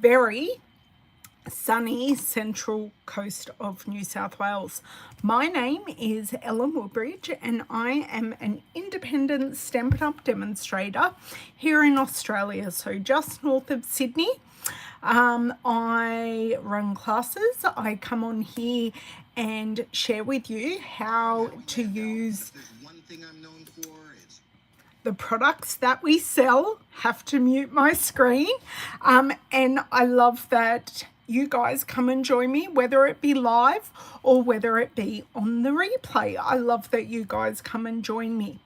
very sunny central coast of New South Wales. My name is Ellen Woodbridge and I am an independent Stampin' Up! Demonstrator here in Australia, so just north of Sydney. I run classes. I come on here and share with you how to use the products that we sell. Have to mute my screen. And I love that you guys come and join me, whether it be live or whether it be on the replay. I love that you guys come and join me.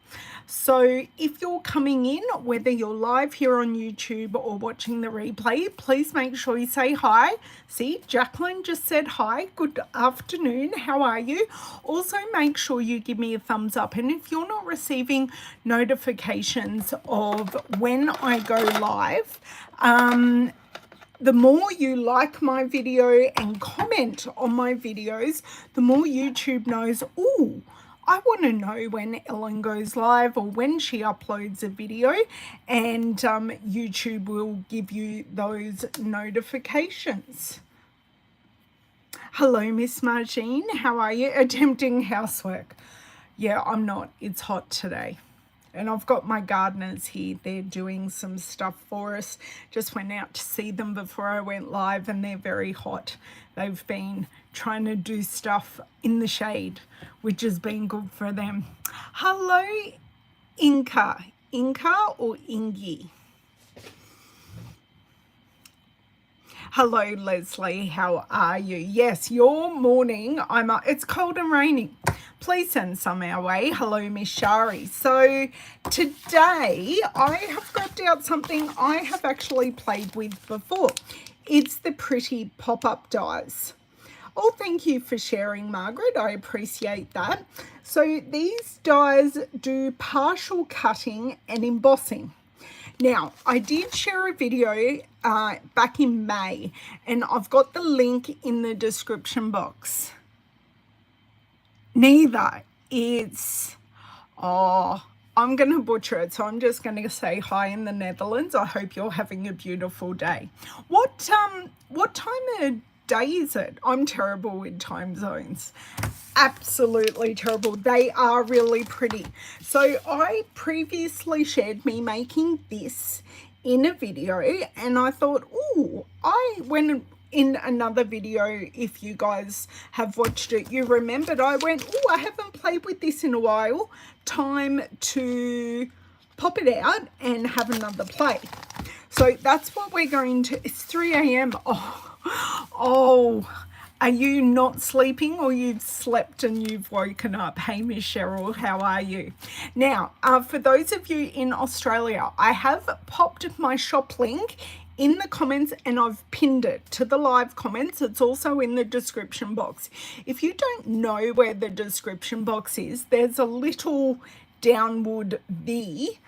So if you're coming in, whether you're live here on YouTube or watching the replay, please make sure you say hi. See, Jacqueline just said hi. Good afternoon. How are you? Also, make sure you give me a thumbs up. And if you're not receiving notifications of when I go live, the more you like my video and comment on my videos, the more YouTube knows, ooh, I want to know when Ellen goes live or when she uploads a video, and YouTube will give you those notifications. Hello, Miss Margine. How are you? Attempting housework. Yeah, I'm not. It's hot today. And I've got my gardeners here. They're doing some stuff for us. Just went out to see them before I went live and they're very hot. They've been trying to do stuff in the shade, which has been good for them. Hello, Inka. Inka or Ingy? Hello, Leslie. How are you? Yes, your morning. It's cold and raining. Please send some our way. Hello, Miss Shari. So today I have grabbed out something I have actually played with before. It's the pretty pop-up dies. Oh, thank you for sharing, Margaret. I appreciate that. So these dies do partial cutting and embossing. Now, I did share a video back in May, and I've got the link in the description box. Neither. It's, I'm going to butcher it, so I'm just going to say hi in the Netherlands. I hope you're having a beautiful day. What time of day is it? I'm terrible with time zones. Absolutely terrible. They are really pretty. So I previously shared me making this in a video, and I thought, oh, I went in another video, if you guys have watched it, you remembered I went, oh, I haven't played with this in a while. Time to pop it out and have another play. So that's what we're going to. It's 3 a.m. Oh, are you not sleeping, or you've slept and you've woken up? Hey, Miss Cheryl, how are you? Now, for those of you in Australia, I have popped my shop link in the comments and I've pinned it to the live comments. It's also in the description box. If you don't know where the description box is, there's a little downward V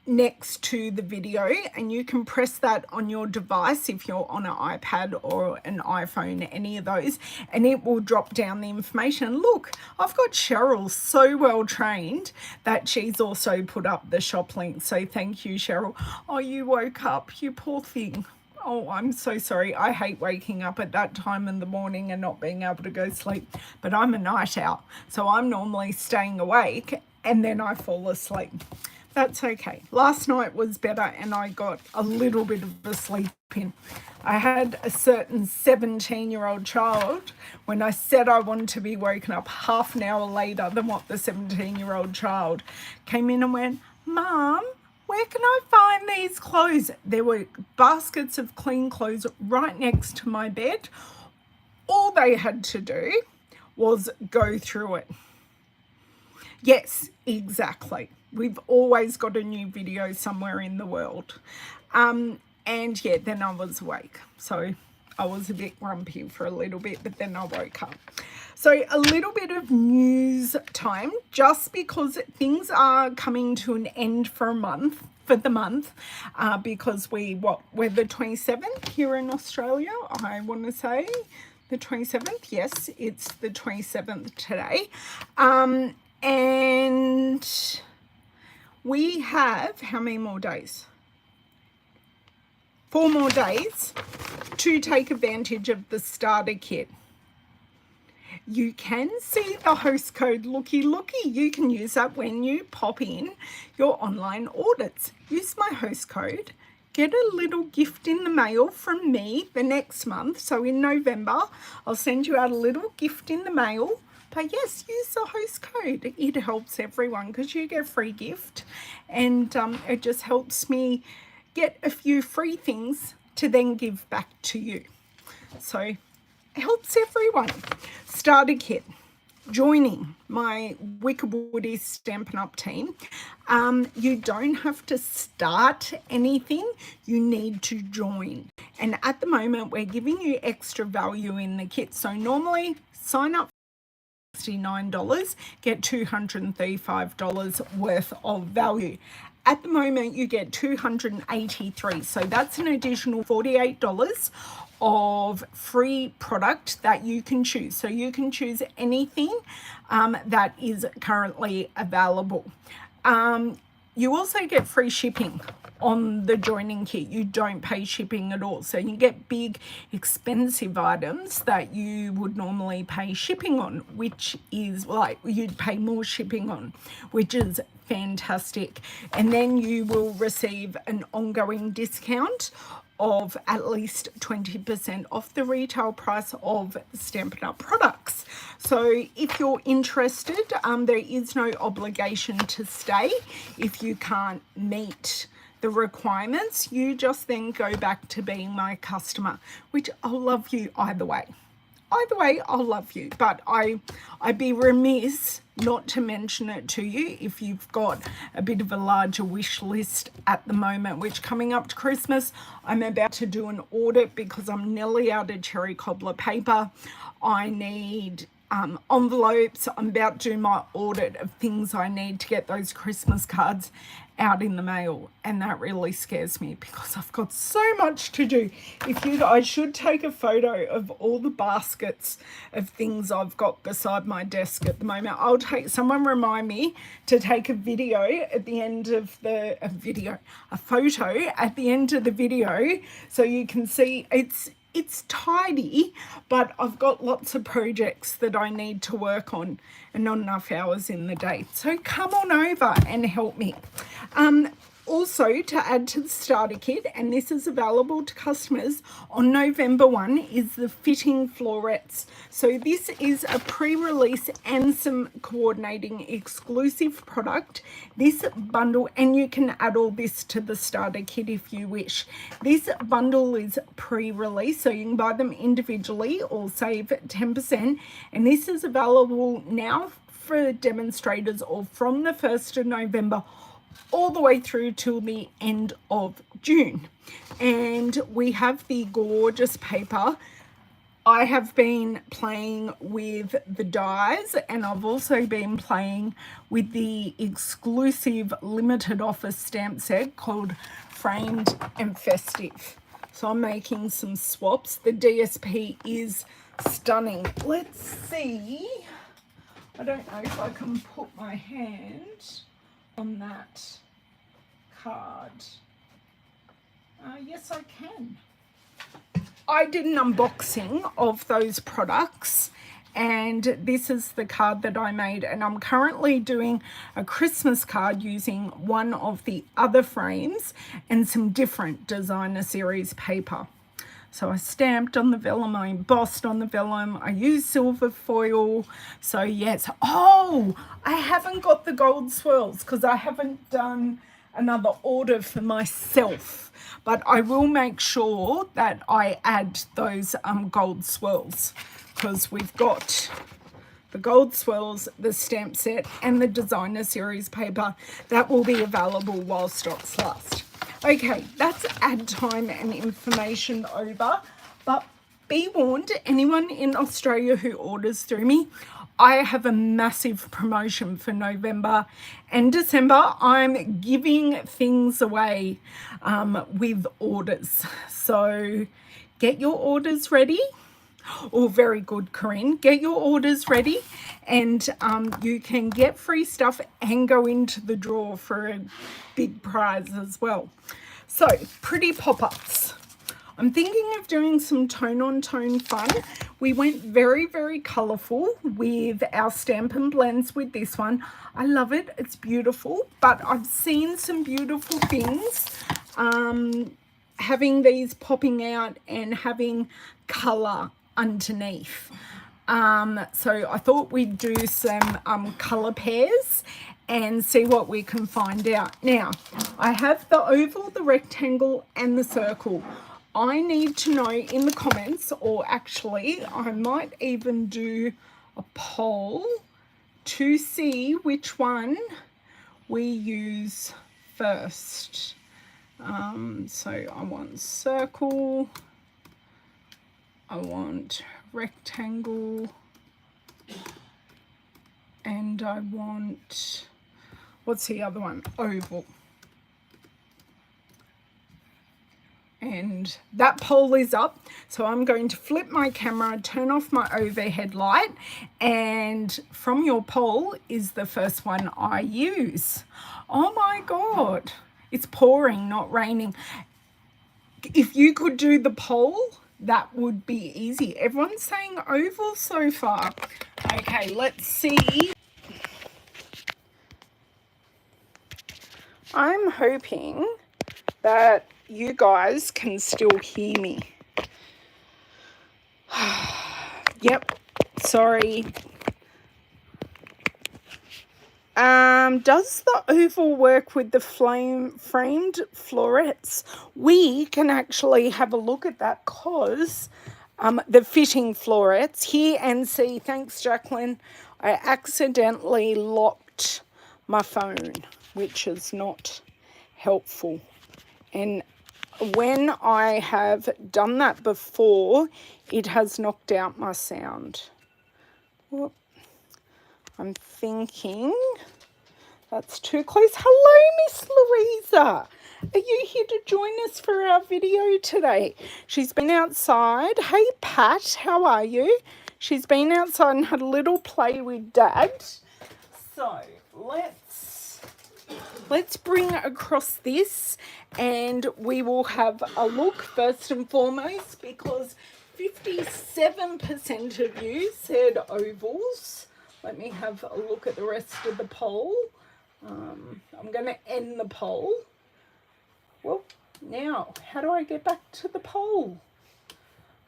next to the video, and you can press that on your device if you're on an iPad or an iPhone, any of those, and it will drop down the information. Look, I've got Cheryl so well trained that she's also put up the shop link, so thank you, Cheryl. Oh, you woke up, you poor thing. Oh, I'm so sorry. I hate waking up at that time in the morning and not being able to go sleep, but I'm a night owl, so I'm normally staying awake and then I fall asleep. That's okay. Last night was better and I got a little bit of a sleep in. I had a certain 17-year-old child, when I said I wanted to be woken up half an hour later than what the 17-year-old child came in and went, Mom, where can I find these clothes? There were baskets of clean clothes right next to my bed. All they had to do was go through it. Yes, exactly. We've always got a new video somewhere in the world. And yeah, then I was awake. So I was a bit grumpy for a little bit, but then I woke up. So a little bit of news time, just because things are coming to an end for the month, because we're the 27th here in Australia, I want to say. The 27th, yes, it's the 27th today. And we have how many more days? 4 more days to take advantage of the starter kit. You can see the host code, looky. You can use that when you pop in your online orders. Use my host code, get a little gift in the mail from me the next month. So in November, I'll send you out a little gift in the mail. But yes, use the host code. It helps everyone because you get a free gift, and it just helps me get a few free things to then give back to you. So it helps everyone. Starter kit. Joining my Wicked Woody Stampin' Up team. You don't have to start anything. You need to join. And at the moment, we're giving you extra value in the kit. So normally, sign up $69, get $235 worth of value. At the moment, you get $283, so that's an additional $48 of free product that you can choose. So you can choose anything that is currently available. You also get free shipping on the joining kit. You don't pay shipping at all. So you get big, expensive items that you would normally pay shipping on, which is like you'd pay more shipping on, which is fantastic. And then you will receive an ongoing discount of at least 20% off the retail price of Stampin' Up products. So if you're interested, there is no obligation to stay. If you can't meet the requirements, you just then go back to being my customer, which I'll love you either way. Either way, I'll love you, but I'd be remiss not to mention it to you if you've got a bit of a larger wish list at the moment, which coming up to Christmas, I'm about to do an audit because I'm nearly out of cherry cobbler paper. I need envelopes. I'm about to do my audit of things I need to get those Christmas cards out in the mail, and that really scares me because I've got so much to do. I should take a photo of all the baskets of things I've got beside my desk at the moment. Someone remind me to take a video at the end of a photo at the end of the video, so you can see it's tidy, but I've got lots of projects that I need to work on and not enough hours in the day. So come on over and help me. Also, to add to the starter kit, and this is available to customers on November 1, is the fitting florets. So this is a pre-release and some coordinating exclusive product. This bundle, and you can add all this to the starter kit if you wish. This bundle is pre-release, so you can buy them individually or save 10%. And this is available now for demonstrators or from the 1st of November all the way through till the end of June. And we have the gorgeous paper. I have been playing with the dies, and I've also been playing with the exclusive limited offer stamp set called Framed and Festive. So I'm making some swaps. The DSP is stunning. Let's see. I don't know if I can put my hand on that card. Yes, I can. I did an unboxing of those products, and this is the card that I made, and I'm currently doing a Christmas card using one of the other frames and some different designer series paper. So I stamped on the vellum, I embossed on the vellum, I used silver foil. So yes, oh, I haven't got the gold swirls because I haven't done another order for myself, but I will make sure that I add those gold swirls, because we've got the gold swirls, the stamp set, and the designer series paper that will be available while stocks last. Okay, that's ad time and information over, but be warned, anyone in Australia who orders through me, I have a massive promotion for November and December. I'm giving things away with orders. So get your orders ready. Oh, very good, Corinne. Get your orders ready, and you can get free stuff and go into the draw for a big prize as well. So, pretty pop-ups. I'm thinking of doing some tone on tone fun. We went very, very colourful with our Stampin' blends with this one. I love it. It's beautiful, but I've seen some beautiful things having these popping out and having colour underneath. So I thought we'd do some colour pairs and see what we can find out. Now, I have the oval, the rectangle and the circle. I need to know in the comments, or actually I might even do a poll to see which one we use first. So I want circle, I want rectangle, and I want, what's the other one? Oval. And that poll is up, so I'm going to flip my camera, turn off my overhead light, and from your poll is the first one I use. Oh my God, it's pouring, not raining. If you could do the poll, that would be easy. Everyone's saying oval so far. Okay, let's see. I'm hoping that you guys can still hear me. Yep, sorry. Does the oval work with the framed florets? We can actually have a look at that, because the fitting florets here, and see, thanks Jacqueline, I accidentally locked my phone, which is not helpful. And when I have done that before, it has knocked out my sound. Whoop. I'm thinking that's too close. Hello, Miss Louisa. Are you here to join us for our video today? She's been outside. Hey, Pat, how are you? She's been outside and had a little play with Dad. So let's bring across this, and we will have a look first and foremost, because 57% of you said ovals. Let me have a look at the rest of the poll. I'm going to end the poll. Well, now, how do I get back to the poll?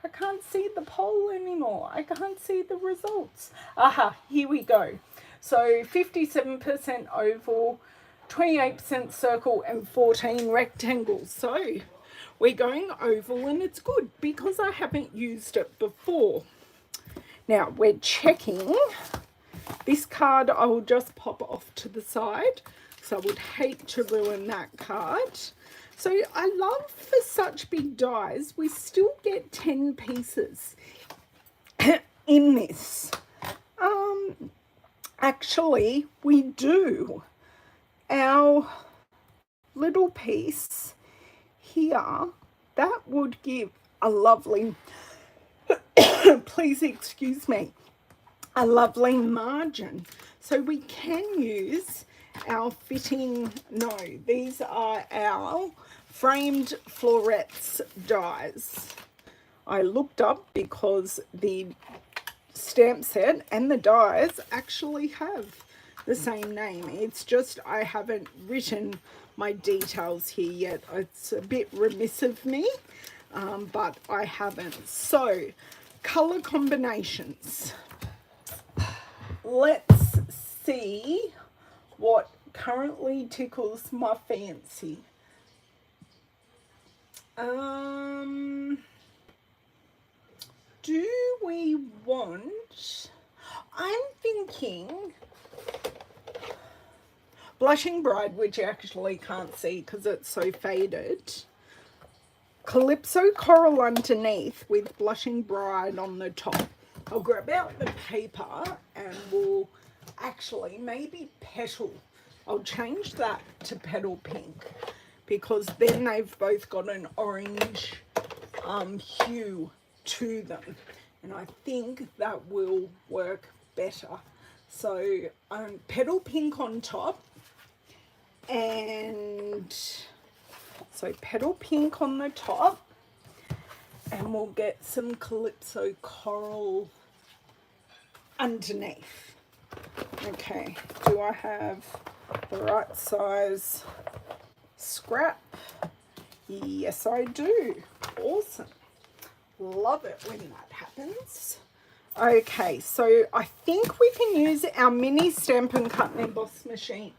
I can't see the poll anymore. I can't see the results. Aha, here we go. So 57% oval, 28% circle and 14 rectangles. So we're going oval, and it's good because I haven't used it before. Now we're checking. This card I will just pop off to the side, so I would hate to ruin that card. So I love, for such big dies, we still get 10 pieces in this. Actually, we do. Our little piece here, that would give a lovely, please excuse me, a lovely margin. So we can use our fitting, no, these are our framed florets dies. I looked up because the stamp set and the dies actually have the same name. It's just I haven't written my details here yet. It's a bit remiss of me, but I haven't. So color combinations. Let's see what currently tickles my fancy. Do we want, I'm thinking Blushing Bride, which you actually can't see because it's so faded. Calypso Coral underneath with Blushing Bride on the top. I'll grab out the paper and we'll actually maybe Petal. I'll change that to Petal Pink, because then they've both got an orange hue to them, and I think that will work better. So Petal Pink on top, and so Petal Pink on the top, and we'll get some Calypso coral underneath. Okay, do I have the right size scrap? Yes, I do. Awesome. Love it when that happens. Okay, so I think we can use our mini Stampin' Cut and Emboss machine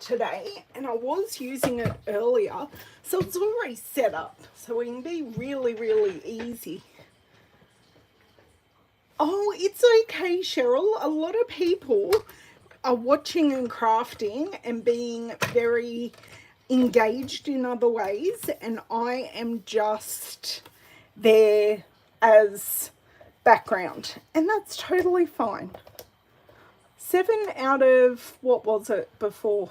today, and I was using it earlier, so it's already set up, so we can be really, really easy. Oh, it's okay, Cheryl. A lot of people are watching and crafting and being very engaged in other ways, and I am just there as background, and that's totally fine. 7 out of, what was it before?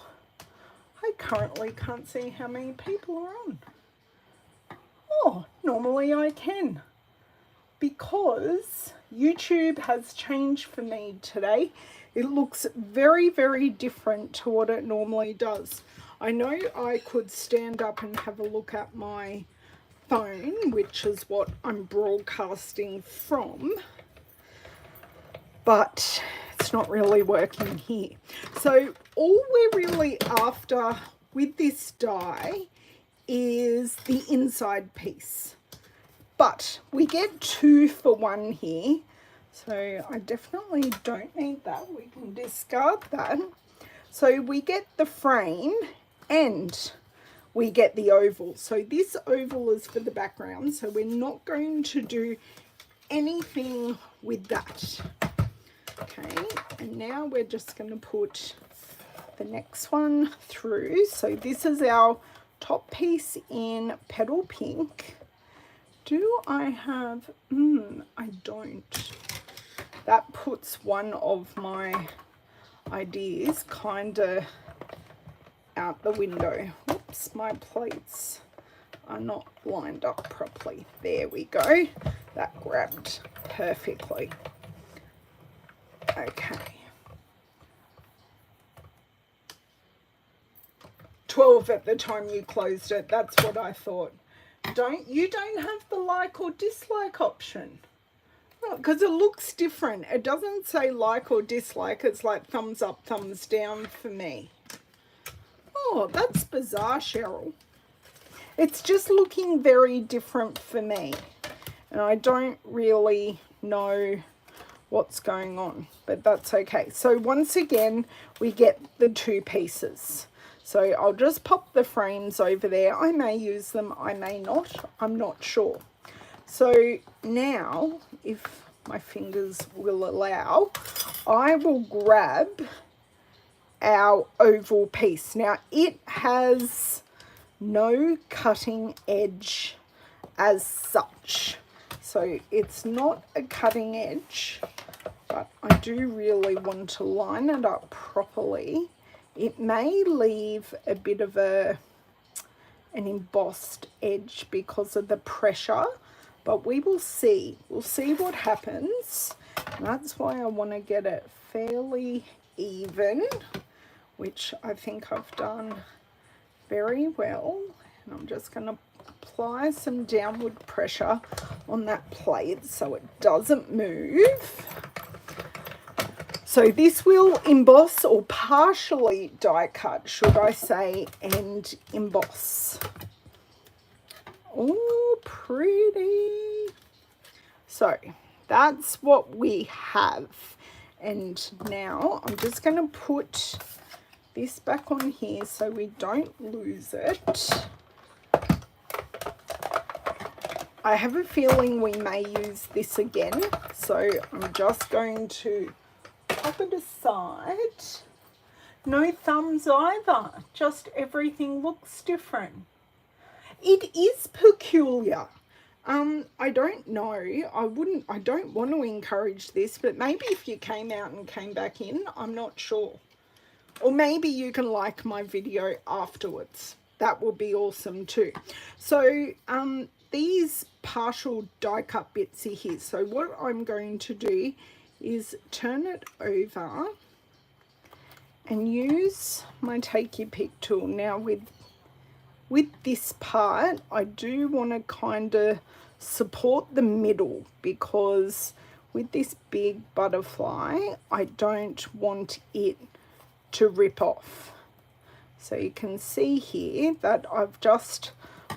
I currently can't see how many people are on. Oh, normally I can, because YouTube has changed for me today. It looks very, very different to what it normally does. I know I could stand up and have a look at my phone, which is what I'm broadcasting from, but it's not really working here. So all we're really after with this die is the inside piece, but we get 2 for 1 here, so I definitely don't need that. We can discard that. So we get the frame and we get the oval. So this oval is for the background, so we're not going to do anything with that. Okay, and now we're just going to put the next one through. So this is our top piece in Petal Pink. Do I have, I don't. That puts one of my ideas kind of out the window. Whoops, my plates are not lined up properly. There we go. That grabbed perfectly. Okay. 12 at the time you closed it. That's what I thought. You don't have the like or dislike option. Because it looks different. It doesn't say like or dislike. It's like thumbs up, thumbs down for me. Oh, that's bizarre, Cheryl. It's just looking very different for me. And I don't really know what's going on, but that's okay. So once again, we get the 2 pieces. So I'll just pop the frames over there. I may use them, I may not. I'm not sure. So now, if my fingers will allow, I will grab our oval piece. Now it has no cutting edge as such, so it's not a cutting edge, but I do really want to line it up properly. It may leave a bit of an embossed edge because of the pressure, but we will see. We'll see what happens. And that's why I want to get it fairly even, which I think I've done very well. And I'm just going to apply some downward pressure on that plate so it doesn't move. So this will emboss, or partially die cut, should I say, and emboss. Oh, pretty. So that's what we have. And now I'm just going to put this back on here so we don't lose it. I have a feeling we may use this again, so I'm just going to pop it aside. No thumbs either, just everything looks different. It is peculiar. I don't know. I don't want to encourage this, but maybe if you came out and came back in, I'm not sure. Or maybe you can like my video afterwards. That would be awesome too. So these partial die cut bits are here. So what I'm going to do is turn it over and use my take your pick tool. Now with this part, I do want to kind of support the middle, because with this big butterfly, I don't want it to rip off. So you can see here that I've just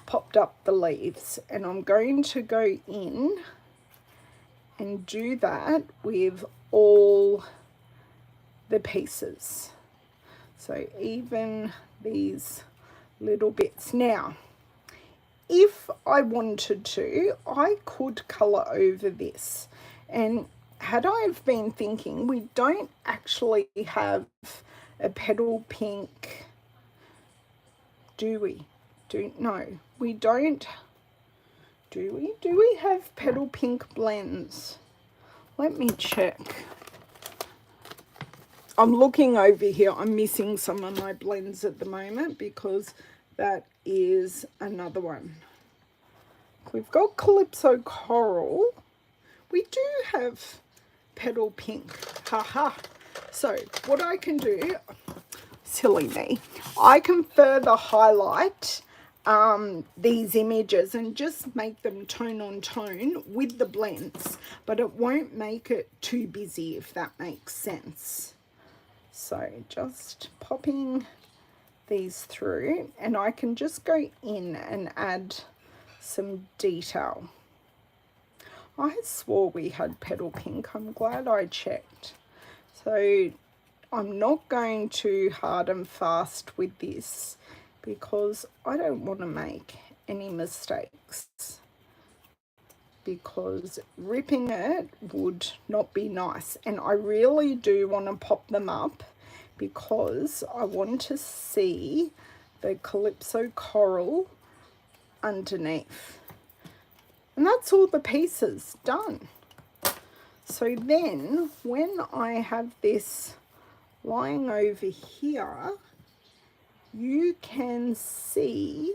popped up the leaves, and I'm going to go in and do that with all the pieces. So even these little bits. Now, if I wanted to, I could colour over this. And had I have been thinking, we don't actually have a petal pink, do we? No, we don't. Do we? Do we have petal pink blends? Let me check. I'm looking over here. I'm missing some of my blends at the moment because that is another one. We've got Calypso Coral. We do have petal pink. Haha. So what I can do, silly me, I can further highlight these images and just make them tone on tone with the blends, but it won't make it too busy, if that makes sense. So just popping these through, and I can just go in and add some detail. I swore we had petal pink. I'm glad I checked. So I'm not going too hard and fast with this because I don't want to make any mistakes, because ripping it would not be nice. And I really do want to pop them up because I want to see the Calypso Coral underneath. And that's all the pieces done. So then when I have this lying over here, you can see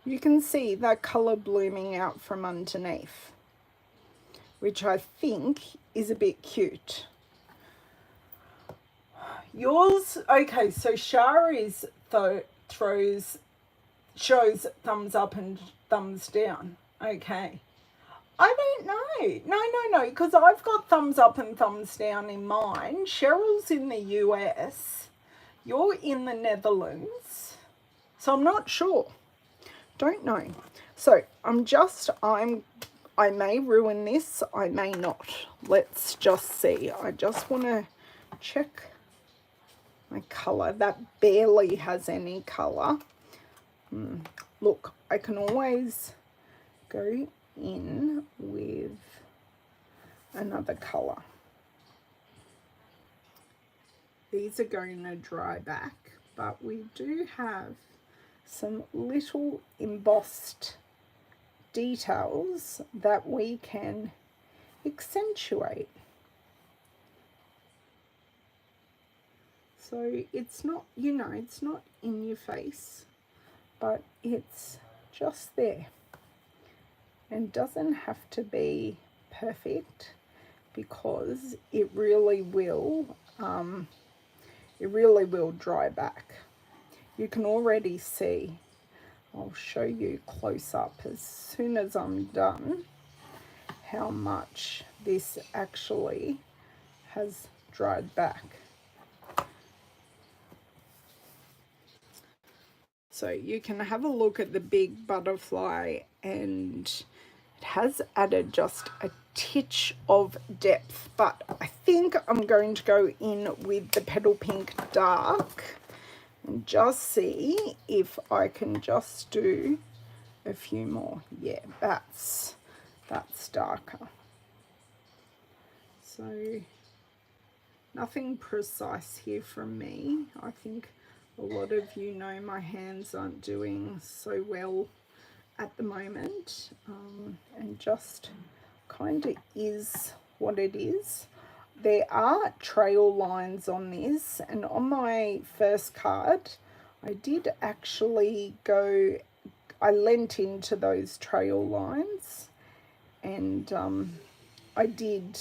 that colour blooming out from underneath, which I think is a bit cute. Yours, okay, so Shari's shows thumbs up and thumbs down. Okay. I don't know. No, because I've got thumbs up and thumbs down in mine. Cheryl's in the US. You're in the Netherlands. So I'm not sure. Don't know. So I may ruin this. I may not. Let's just see. I just want to check my colour. That barely has any colour. Look, I can always go in with another colour. These are going to dry back, but we do have some little embossed details that we can accentuate. So it's not, you know, it's not in your face, but it's just there. And doesn't have to be perfect, because it really will dry back. You can already see, I'll show you close up as soon as I'm done, how much this actually has dried back. So you can have a look at the big butterfly, and it has added just a titch of depth, but I think I'm going to go in with the Petal Pink Dark and just see if I can just do a few more. Yeah, that's darker. So nothing precise here from me. I think a lot of you know my hands aren't doing so well at the moment, and just kind of is what it is. There are trail lines on this, and on my first card I did actually I lent into those trail lines, and I did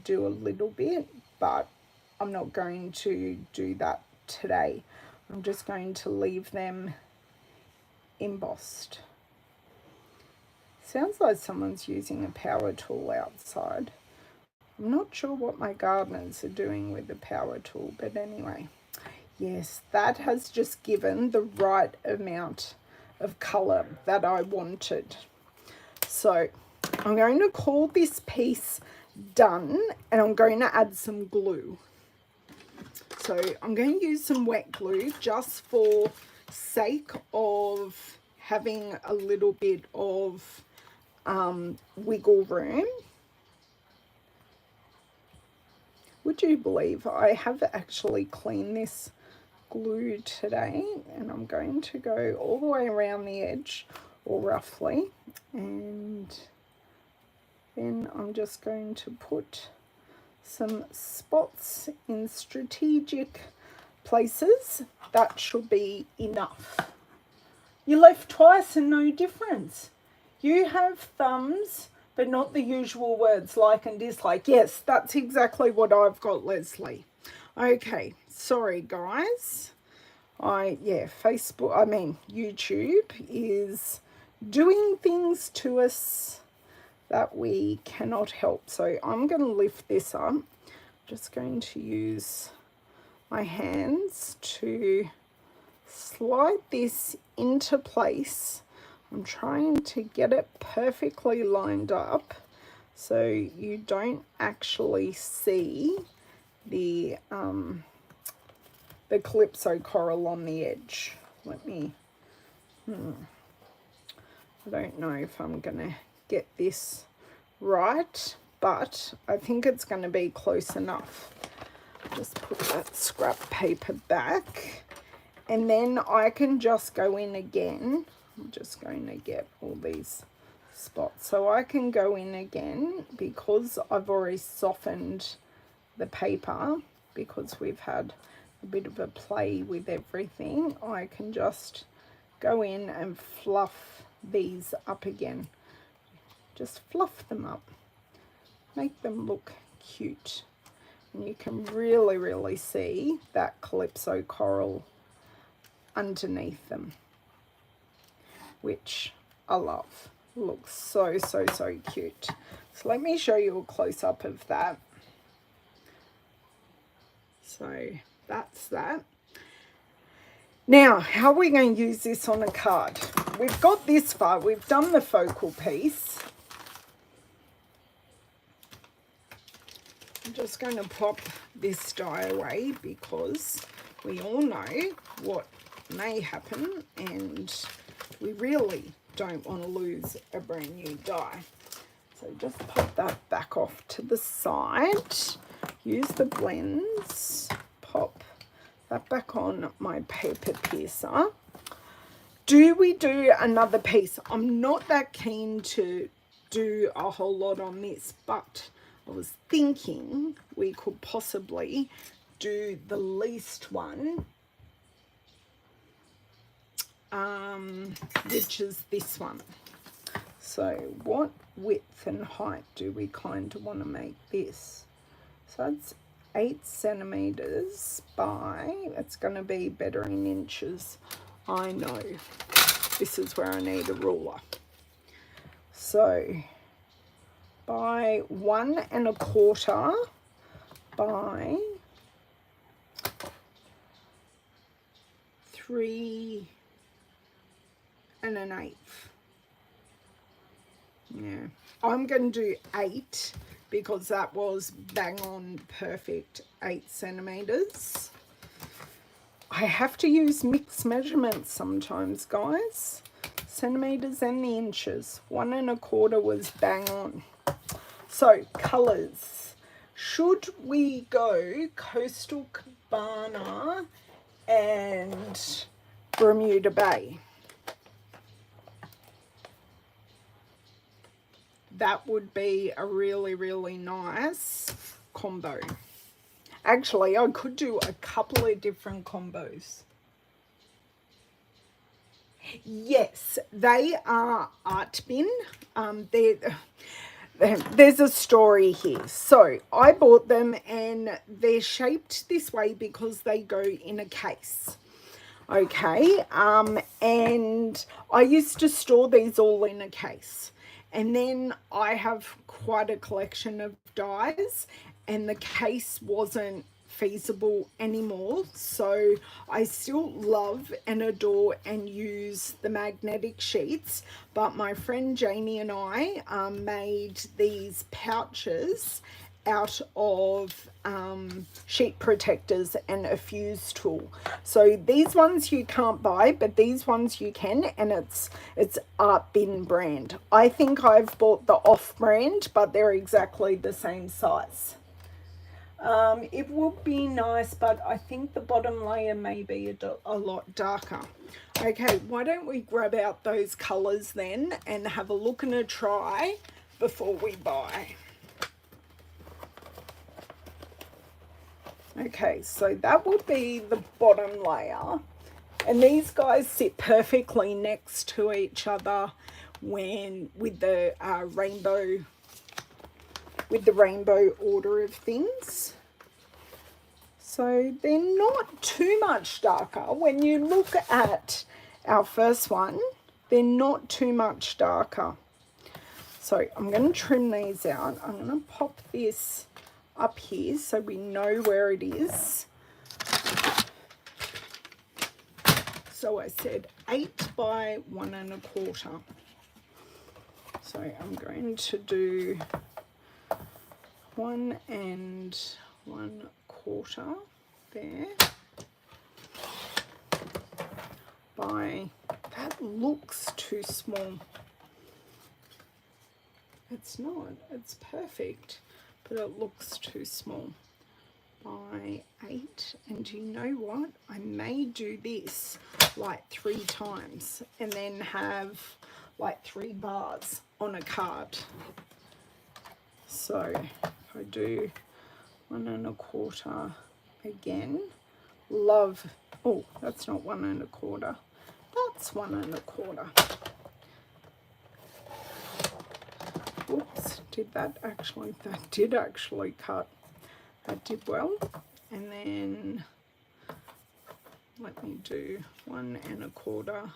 do a little bit, but I'm not going to do that today. I'm just going to leave them embossed. Sounds like someone's using a power tool outside. I'm not sure what my gardeners are doing with the power tool, but anyway. Yes, that has just given the right amount of colour that I wanted. So I'm going to call this piece done, and I'm going to add some glue. So I'm going to use some wet glue just for sake of having a little bit of wiggle room. Would you believe I have actually cleaned this glue today, and I'm going to go all the way around the edge, or roughly, and then I'm just going to put some spots in strategic places. That should be enough. You left twice and no difference. You have thumbs, but not the usual words like and dislike. Yes, that's exactly what I've got, Leslie. Okay, sorry guys. YouTube is doing things to us that we cannot help. So I'm going to lift this up. I'm just going to use my hands to slide this into place. I'm trying to get it perfectly lined up so you don't actually see the calypso coral on the edge. I don't know if I'm gonna get this right, but I think it's going to be close enough. Just put that scrap paper back, and then I can just go in again. I'm just going to get all these spots, so I can go in again because I've already softened the paper, because we've had a bit of a play with everything. I can just go in and fluff these up again. Just fluff them up, make them look cute, and you can really see that calypso coral underneath them, which I love. Looks so cute. So let me show you a close-up of that. So that's that. Now, how are we going to use this on a card? We've got this far. We've done the focal piece. I'm just going to pop this die away because we all know what may happen, and we really don't want to lose a brand new die. So just pop that back off to the side. Use the blends. Pop that back on my paper piercer. Do we do another piece? I'm not that keen to do a whole lot on this, but I was thinking we could possibly do the least one, which is this one. So what width and height do we kind of want to make this? So it's 8 centimeters by, it's going to be better in inches. I know. This is where I need a ruler. So by 1 1/4 by 3 1/8. Yeah, I'm going to do 8 because that was bang on perfect 8 centimeters. I have to use mixed measurements sometimes, guys. Centimeters and the inches. 1 1/4 was bang on. So colors. Should we go Coastal Cabana and Bermuda Bay? That would be a really nice combo. Actually, I could do a couple of different combos. Yes, they are art bin. There's a story here. So I bought them and they're shaped this way because they go in a case. Okay, and I used to store these all in a case. And then I have quite a collection of dies, and the case wasn't feasible anymore, so I still love and adore and use the magnetic sheets. But my friend Jamie and I made these pouches out of sheet protectors and a fuse tool. So these ones you can't buy, but these ones you can, and it's Art Bin brand. I think I've bought the off brand, but they're exactly the same size. It would be nice, but I think the bottom layer may be a lot darker. Okay, why don't we grab out those colours then and have a look and a try before we buy. Okay, so that would be the bottom layer. And these guys sit perfectly next to each other when with the rainbow order of things. So they're not too much darker. When you look at our first one, they're not too much darker. So I'm going to trim these out. I'm going to pop this up here so we know where it is. So I said 8 by 1 1/4. So I'm going to do 1 1/4 there. By, that looks too small. It's not, it's perfect, but it looks too small. By 8, and you know what? I may do this like 3 times and then have like 3 bars on a card. So if I do 1 1/4 again, love, oh, that's not 1 1/4, that's 1 1/4. Oops, that did actually cut. That did well. And then let me do 1 1/4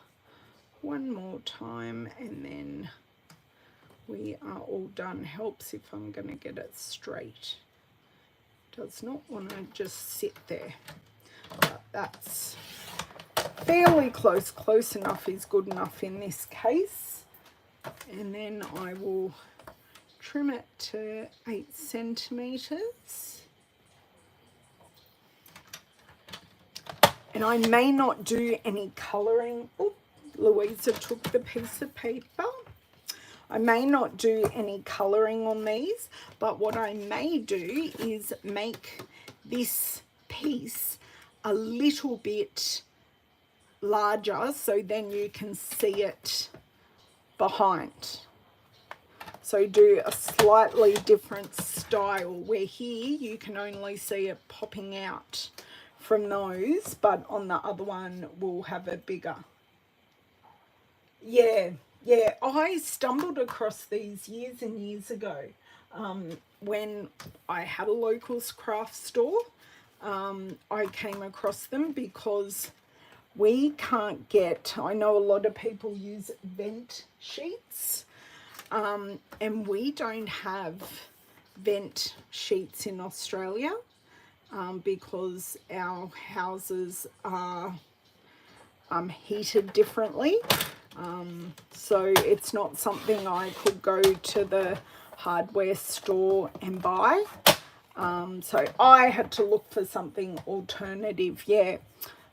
one more time, and then we are all done. Helps if I'm going to get it straight. Does not want to just sit there. But that's fairly close. Close enough is good enough in this case. And then I will trim it to 8 centimeters. And I may not do any colouring. Oh, Louisa took the piece of paper. I may not do any colouring on these, but what I may do is make this piece a little bit larger so then you can see it behind. So do a slightly different style, where here you can only see it popping out from those, but on the other one we'll have it bigger. Yeah, I stumbled across these years and years ago when I had a local craft store. I came across them because we can't get, I know a lot of people use vent sheets, and we don't have vent sheets in Australia because our houses are heated differently. So it's not something I could go to the hardware store and buy. So I had to look for something alternative. Yeah.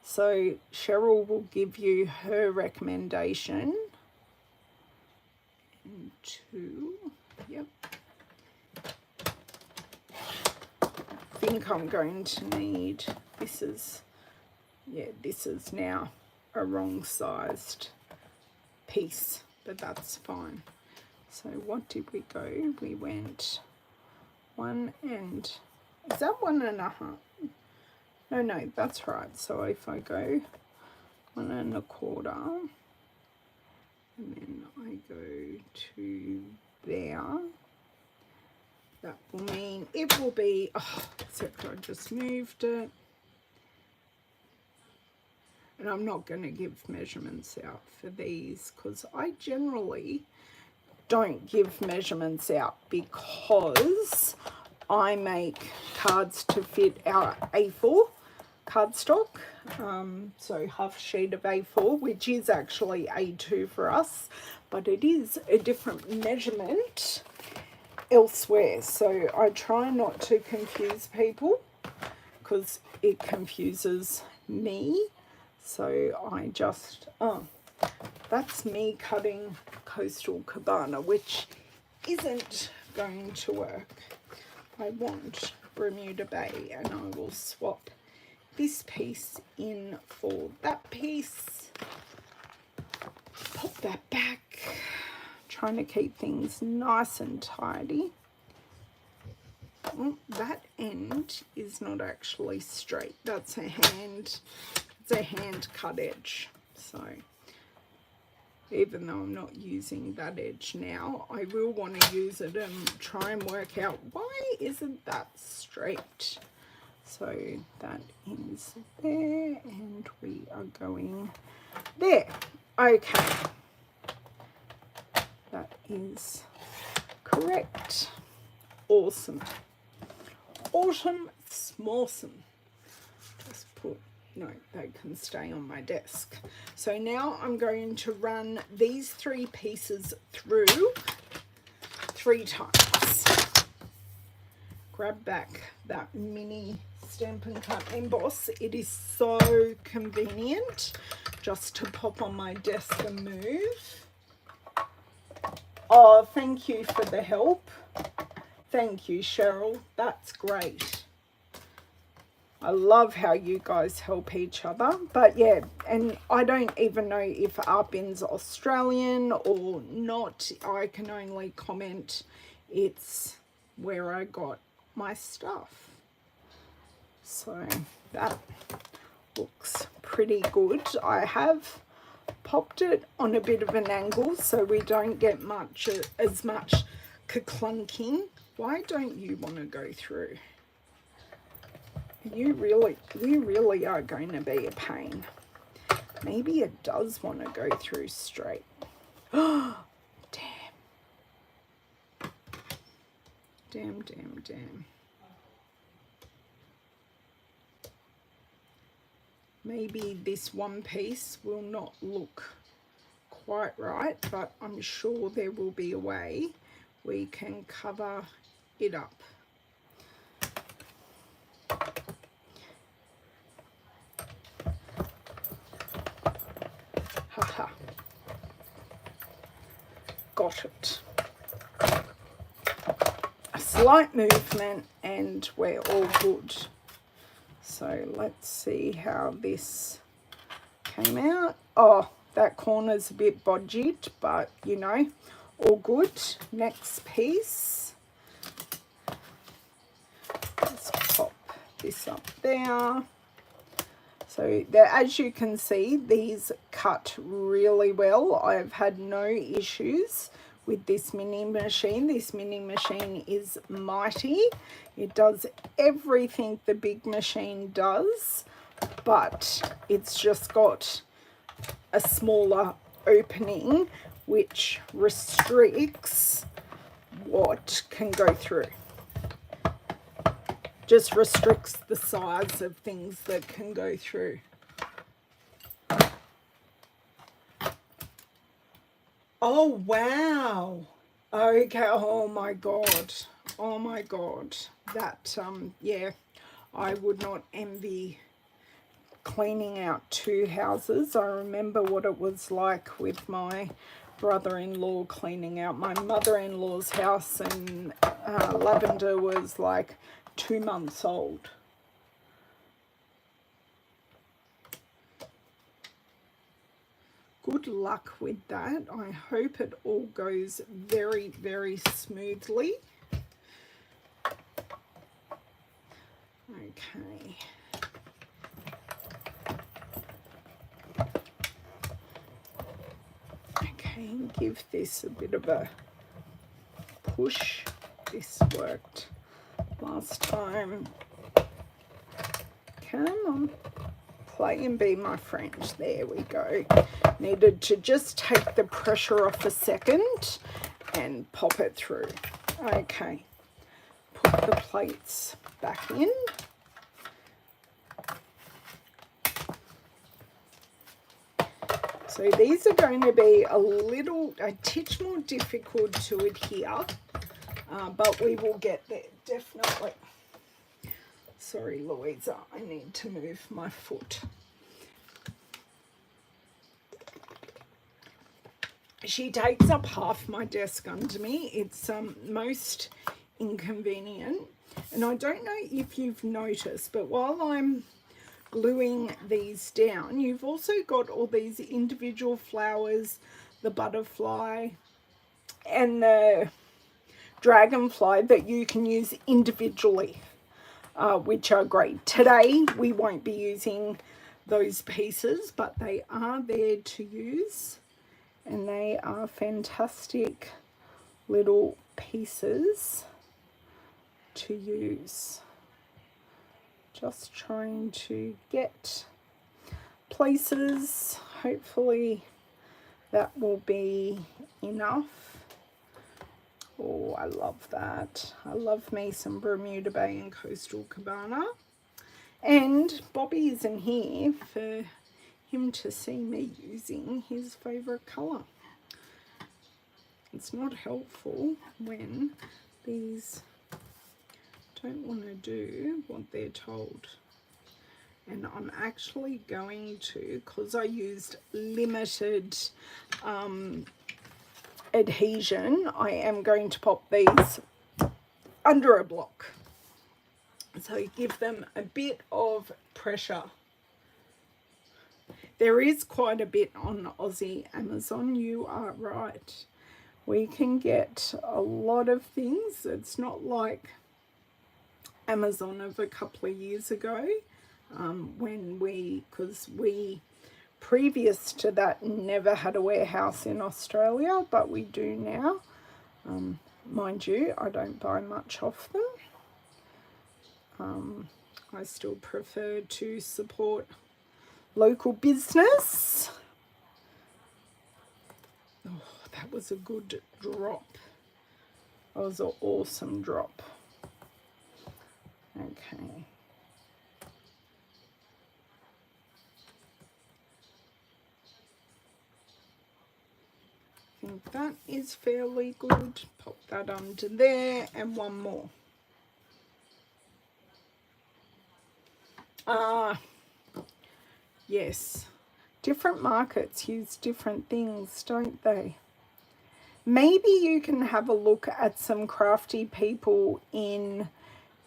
So Cheryl will give you her recommendation. And 2. Yep. I think I'm going to need, this is now a wrong sized piece, but that's fine. So what did we go? We went 1 and, is that 1 1/2? No, that's right. So if I go 1 1/4 and then I go to there, that will mean it will be, except I just moved it. And I'm not going to give measurements out for these because I generally don't give measurements out because I make cards to fit our A4 cardstock. So half sheet of A4, which is actually A2 for us, but it is a different measurement elsewhere. So I try not to confuse people because it confuses me. So I just, that's me cutting Coastal Cabana, which isn't going to work. I want Bermuda Bay, and I will swap this piece in for that piece. Pop that back. Trying to keep things nice and tidy. That end is not actually straight. That's a hand. It's a hand cut edge. So even though I'm not using that edge now, I will want to use it and try and work out why isn't that straight. So that is there, and we are going there. Okay, that is correct. Awesome. Awesome, smawsome. Just put, no, they can stay on my desk. So now I'm going to run these 3 pieces through 3 times. Grab back that mini Stampin' Cut Emboss. It is so convenient just to pop on my desk and move. Oh, thank you for the help. Thank you, Cheryl. That's great. I love how you guys help each other. But yeah, and I don't even know if Art Bin's Australian or not. I can only comment it's where I got my stuff. So that looks pretty good. I have popped it on a bit of an angle so we don't get as much clunking. Why don't you want to go through? You really are going to be a pain. Maybe it does want to go through straight. Oh, damn. Damn. Maybe this one piece will not look quite right, but I'm sure there will be a way we can cover it up. Haha. Got it. A slight movement and we're all good. So let's see how this came out. Oh, that corner's a bit bodged, but you know, all good. Next piece. Let's pop this up there. So there, as you can see, these cut really well. I've had no issues with this mini machine. This mini machine is mighty. It does everything the big machine does, but it's just got a smaller opening which restricts what can go through. Just restricts the size of things that can go through. Oh, wow. Okay. Oh, my God. Oh, my God. That, yeah, I would not envy cleaning out 2 houses. I remember what it was like with my brother-in-law cleaning out my mother-in-law's house, and Lavender was like 2 months old. Good luck with that. I hope it all goes very, very smoothly. Okay. Okay, give this a bit of a push. This worked last time. Come on. Play and be my friend. There we go. Needed to just take the pressure off a second, and pop it through. Okay, put the plates back in. So these are going to be a titch more difficult to adhere, but we will get there, definitely. Sorry, Louisa, I need to move my foot. She takes up half my desk under me. It's most inconvenient. And I don't know if you've noticed, but while I'm gluing these down, you've also got all these individual flowers, the butterfly and the dragonfly that you can use individually, which are great. Today we won't be using those pieces, but they are there to use, and they are fantastic little pieces to use. Just trying to get places. Hopefully that will be enough. Oh, I love that. I love me some Bermuda Bay and Coastal Cabana. And Bobby isn't here for him to see me using his favourite colour. It's not helpful when these don't want to do what they're told. And I'm actually going to, because I used limited adhesion, I am going to pop these under a block. So give them a bit of pressure. There is quite a bit on Aussie Amazon, you are right. We can get a lot of things. It's not like Amazon of a couple of years ago, because we previous to that never had a warehouse in Australia, but we do now. Mind you, I don't buy much off them. I still prefer to support local business. Oh, that was a good drop. That was an awesome drop. Okay. I think that is fairly good. Pop that under there, and one more. Yes. Different markets use different things, don't they? Maybe you can have a look at some crafty people in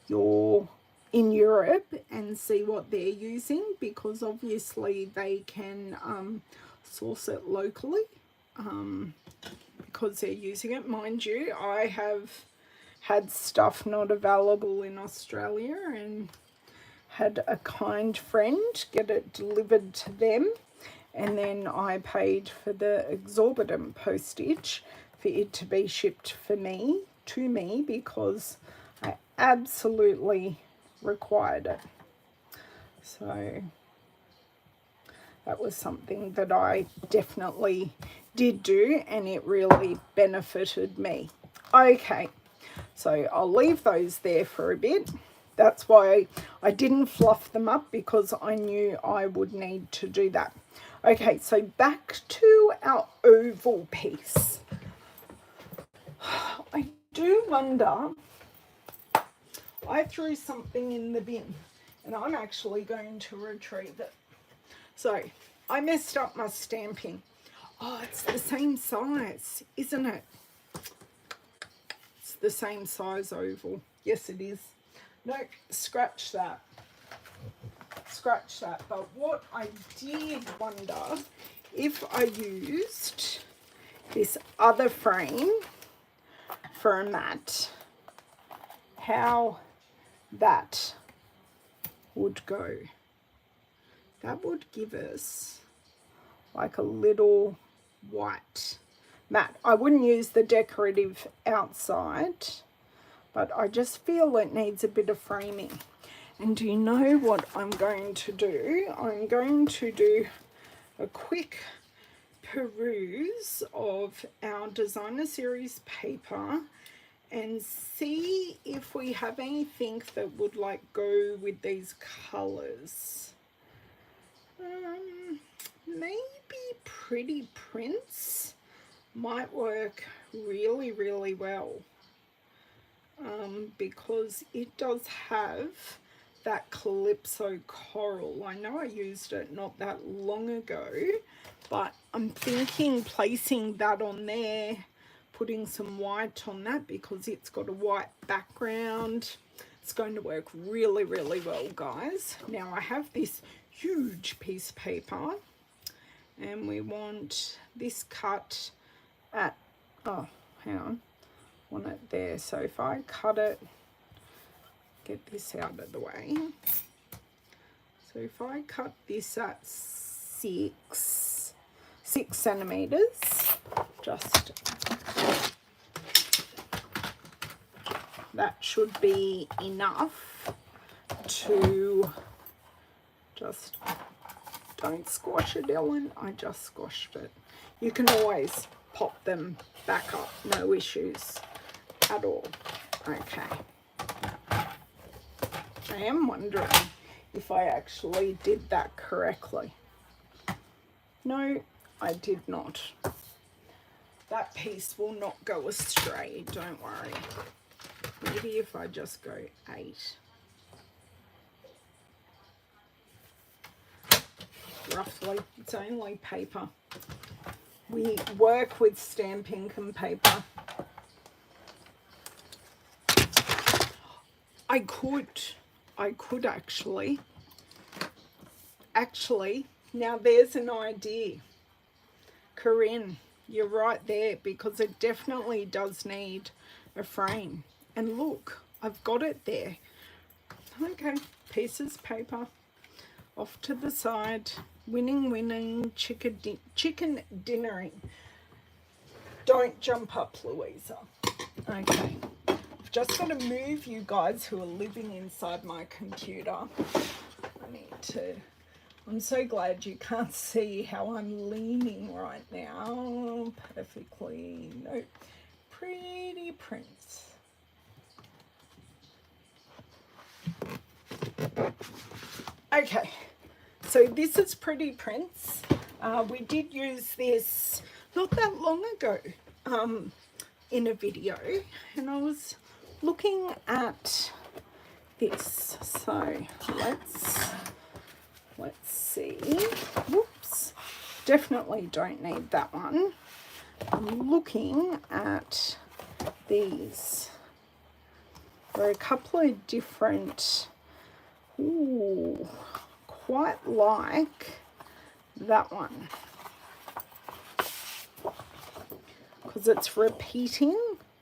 Europe and see what they're using, because obviously they can source it locally because they're using it. Mind you, I have had stuff not available in Australia and had a kind friend get it delivered to them, and then I paid for the exorbitant postage for it to be shipped to me because I absolutely required it. So that was something that I definitely did do, and it really benefited me. Okay, so I'll leave those there for a bit. That's why I didn't fluff them up, because I knew I would need to do that. Okay, so back to our oval piece. I do wonder, I threw something in the bin and I'm actually going to retrieve it. So I messed up my Stampin. Oh, it's the same size, isn't it? It's the same size oval. Yes, it is. No, scratch that. Scratch that. But what I did wonder, if I used this other frame for a mat, how that would go. That would give us like a little white mat. I wouldn't use the decorative outside, but I just feel it needs a bit of framing. And do you know what I'm going to do? I'm going to do a quick peruse of our designer series paper and see if we have anything that would like go with these colors. Maybe Pretty Prince might work really, really well, because it does have that calypso coral. I know I used it not that long ago, but I'm thinking placing that on there, putting some white on that because it's got a white background. It's going to work really, really well, guys. Now I have this huge piece of paper and we want this cut at, oh, hang on, I want it there. So if I cut it, get this out of the way. So if I cut this at 6 centimeters, just that should be enough to just, don't squash it, Ellen. I just squashed it. You can always pop them back up, no issues at all. Okay. I am wondering if I actually did that correctly. No, I did not. That piece will not go astray, don't worry. Maybe if I just go 8. Roughly, it's only paper. We work with Stampin' paper. I could actually, now there's an idea. Corinne, you're right there, because it definitely does need a frame. And look, I've got it there. Okay, pieces paper off to the side. Winning, chicken dinnering. Don't jump up, Louisa. Okay. Just got to move you guys who are living inside my computer. I need to, I'm so glad you can't see how I'm leaning right now. Perfectly, no, Pretty Prince. Okay, so this is Pretty Prince. We did use this not that long ago in a video, and I was looking at this. So let's see. Whoops, definitely don't need that one. I'm looking at these. There are a couple of different, ooh, quite like that one because it's repeating.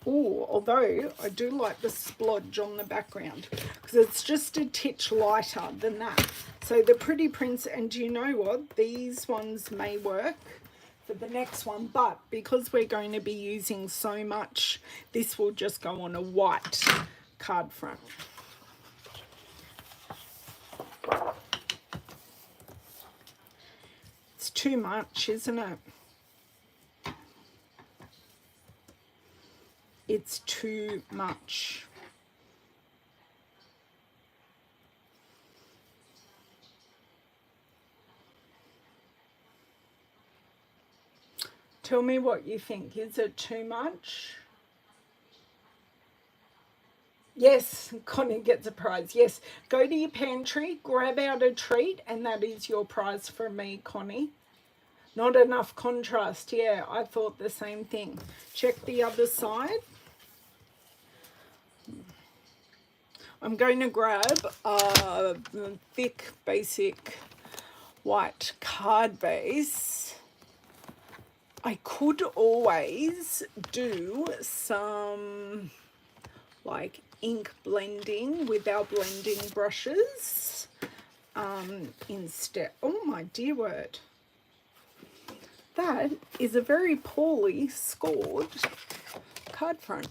Ooh, although I do like the splodge on the background because it's just a titch lighter than that. So the Pretty Prince, and do you know what? These ones may work for the next one, but because we're going to be using so much, this will just go on a white card front. It's too much, isn't it? It's too much. Tell me what you think. Is it too much? Yes, Connie gets a prize. Yes, go to your pantry, grab out a treat, and that is your prize from me, Connie. Not enough contrast. Yeah, I thought the same thing. Check the other side. I'm going to grab a thick, basic white card base. I could always do some like ink blending with our blending brushes instead. Oh my dear word. That is a very poorly scored card front.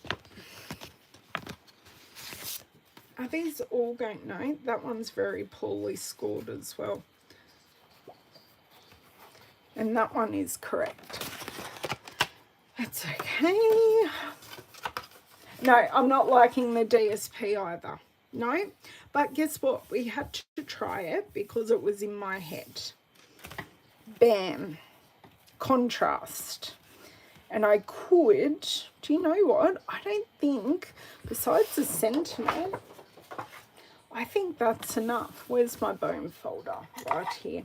Are these all going? No, that one's very poorly scored as well. And that one is correct. That's okay. No, I'm not liking the DSP either. No, but guess what? We had to try it because it was in my head. Bam. Contrast. And I could, do you know what? I don't think, besides the sentiment, I think that's enough. Where's my bone folder? Right here.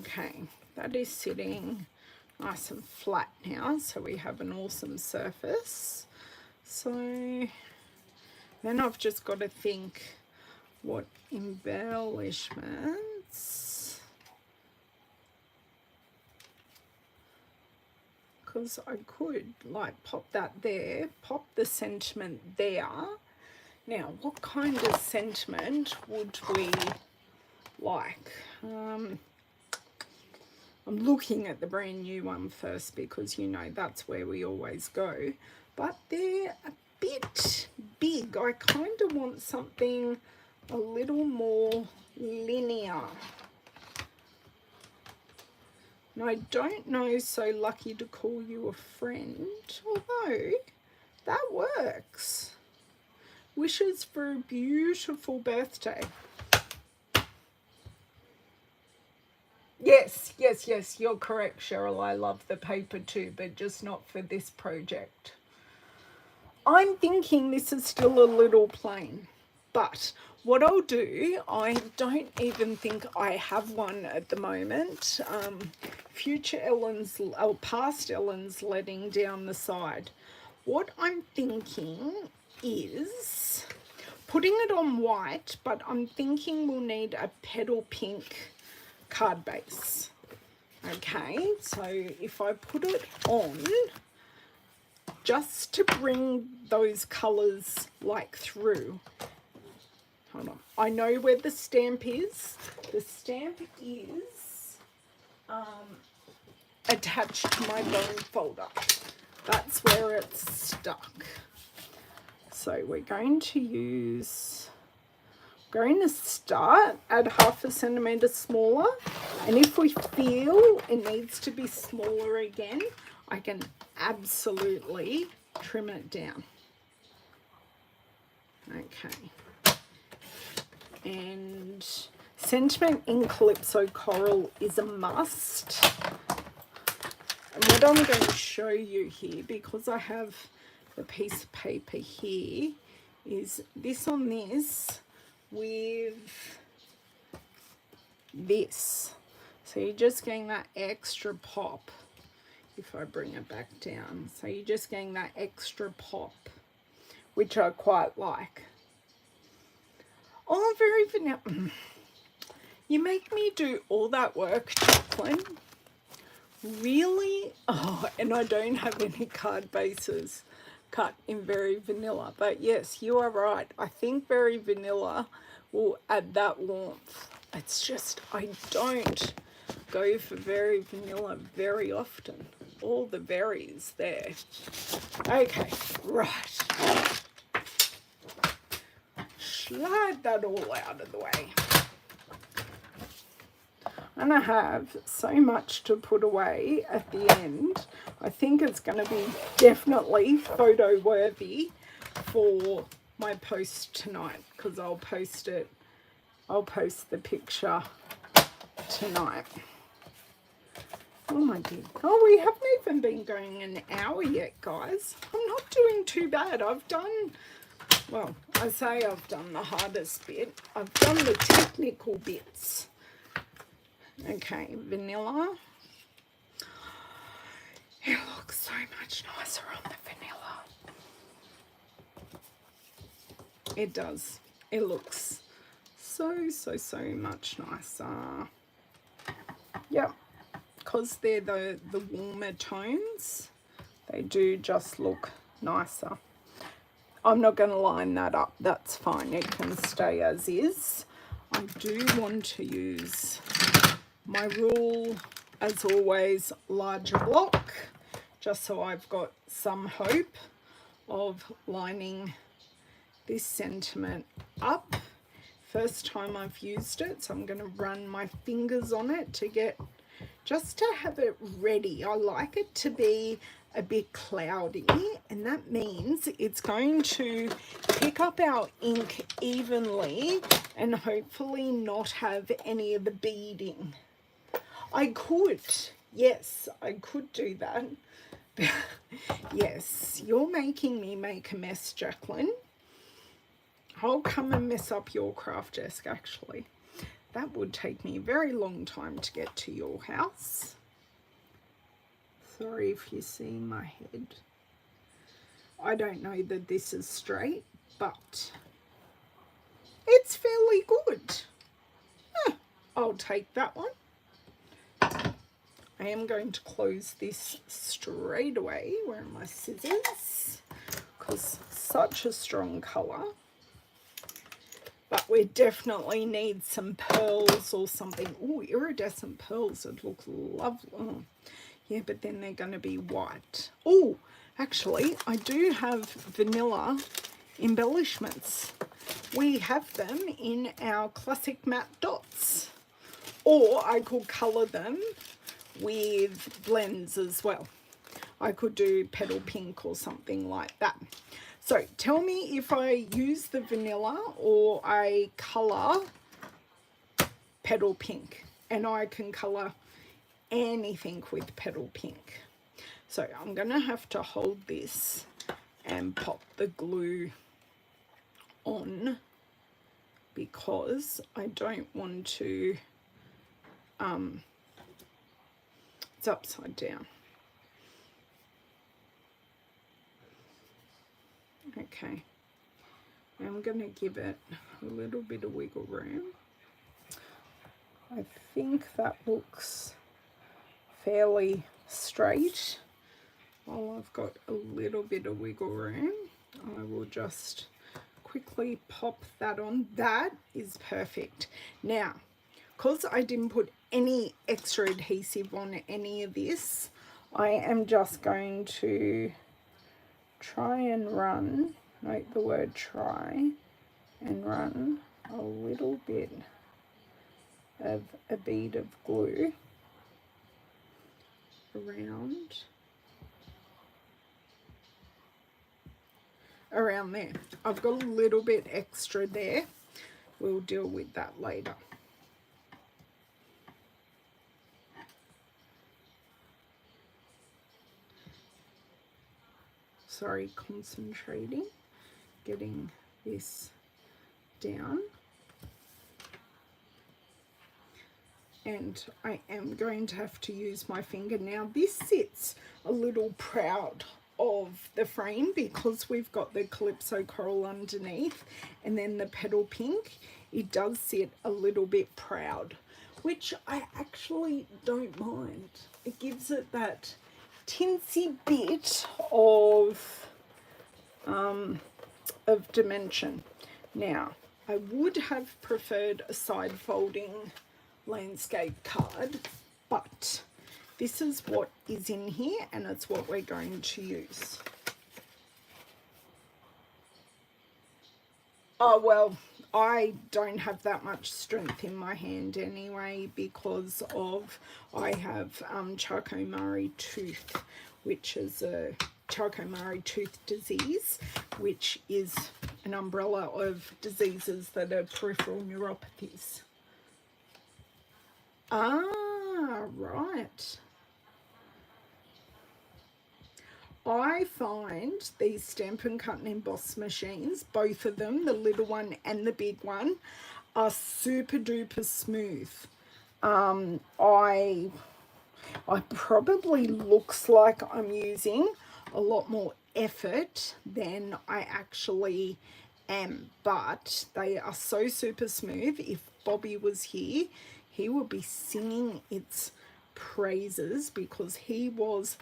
Okay, that is sitting nice and flat now, so we have an awesome surface. So then I've just got to think what embellishments, because I could like pop that there, pop the sentiment there. Now, what kind of sentiment would we like? I'm looking at the brand new one first because, you know, that's where we always go. But they're a bit big. I kind of want something a little more linear. And I don't know, so lucky to call you a friend, although that works. Wishes for a beautiful birthday. Yes, yes, yes, you're correct, Cheryl. I love the paper too, but just not for this project. I'm thinking this is still a little plain, but what I'll do, I don't even think I have one at the moment. Future Ellen's, or past Ellen's letting down the side. What I'm thinking is putting it on white, but I'm thinking we'll need a petal pink card base. Okay, so if I put it on, just to bring those colors like through. Hold on, I know where the stamp is. The stamp is attached to my bone folder. That's where it's stuck. So we're going to start at 1/2 centimetre smaller, and if we feel it needs to be smaller again, I can absolutely trim it down. Okay. And sentiment in Calypso Coral is a must. And what I'm going to show you here, because I have the piece of paper here, is this on this with this. So you're just getting that extra pop. If I bring it back down, so you're just getting that extra pop, which I quite like. Oh, very vanilla. You make me do all that work, Jacqueline. Really? Oh, and I don't have any card bases cut in Very Vanilla. But yes, you are right. I think Very Vanilla will add that warmth. It's just, I don't go for Very Vanilla very often. All the berries there. Okay, right. Slide that all out of the way. And I have so much to put away at the end. I think it's going to be definitely photo worthy for my post tonight, because I'll post the picture tonight. Oh my dear. Oh, we haven't even been going an hour yet, guys. I'm not doing too bad. I've done, well, I say I've done the hardest bit. I've done the technical bits. Okay, vanilla. It looks so much nicer on the vanilla. It does. It looks so much nicer. Yep. Because they're the warmer tones, they do just look nicer. I'm not going to line that up. That's fine. It can stay as is. I do want to use my rule, as always, larger block, just so I've got some hope of lining this sentiment up. First time I've used it, so I'm going to run my fingers on it to get, just to have it ready. I like it to be a bit cloudy, and that means it's going to pick up our ink evenly and hopefully not have any of the beading. I could, yes, I could do that. Yes, you're making me make a mess, Jacqueline. I'll come and mess up your craft desk, actually. That would take me a very long time to get to your house. Sorry if you see my head. I don't know that this is straight, but it's fairly good. I'll take that one. I am going to close this straight away. Where are my scissors? Because such a strong colour. But we definitely need some pearls or something. Oh, iridescent pearls would look lovely. Oh, yeah, but then they're going to be white. Oh, actually, I do have vanilla embellishments. We have them in our classic matte dots. Or I could colour them with blends as well. I could do petal pink or something like that. So tell me if I use the vanilla or I colour petal pink, and I can colour anything with petal pink. So I'm going to have to hold this and pop the glue on because I don't want to, it's upside down. Okay, I'm going to give it a little bit of wiggle room. I think that looks fairly straight. While I've got a little bit of wiggle room, I will just quickly pop that on. That is perfect. Now, because I didn't put any extra adhesive on any of this, I am just going to try and run, note the word try, and run a little bit of a bead of glue around there. I've got a little bit extra there. We'll deal with that later. Sorry, concentrating, getting this down. And I am going to have to use my finger. Now this sits a little proud of the frame because we've got the Calypso Coral underneath and then the petal pink. It does sit a little bit proud, which I actually don't mind. It gives it that tinsy bit of dimension. Now, I would have preferred a side folding landscape card, but this is what is in here and it's what we're going to use. Oh, well, I don't have that much strength in my hand anyway because of I have Charcot-Marie tooth, which is a Charcot-Marie tooth disease, which is an umbrella of diseases that are peripheral neuropathies. Ah, right. I find these Stampin' Cut and Emboss machines, both of them, the little one and the big one, are super duper smooth. I probably looks like I'm using a lot more effort than I actually am, but they are so super smooth. If Bobby was here, he would be singing its praises because he was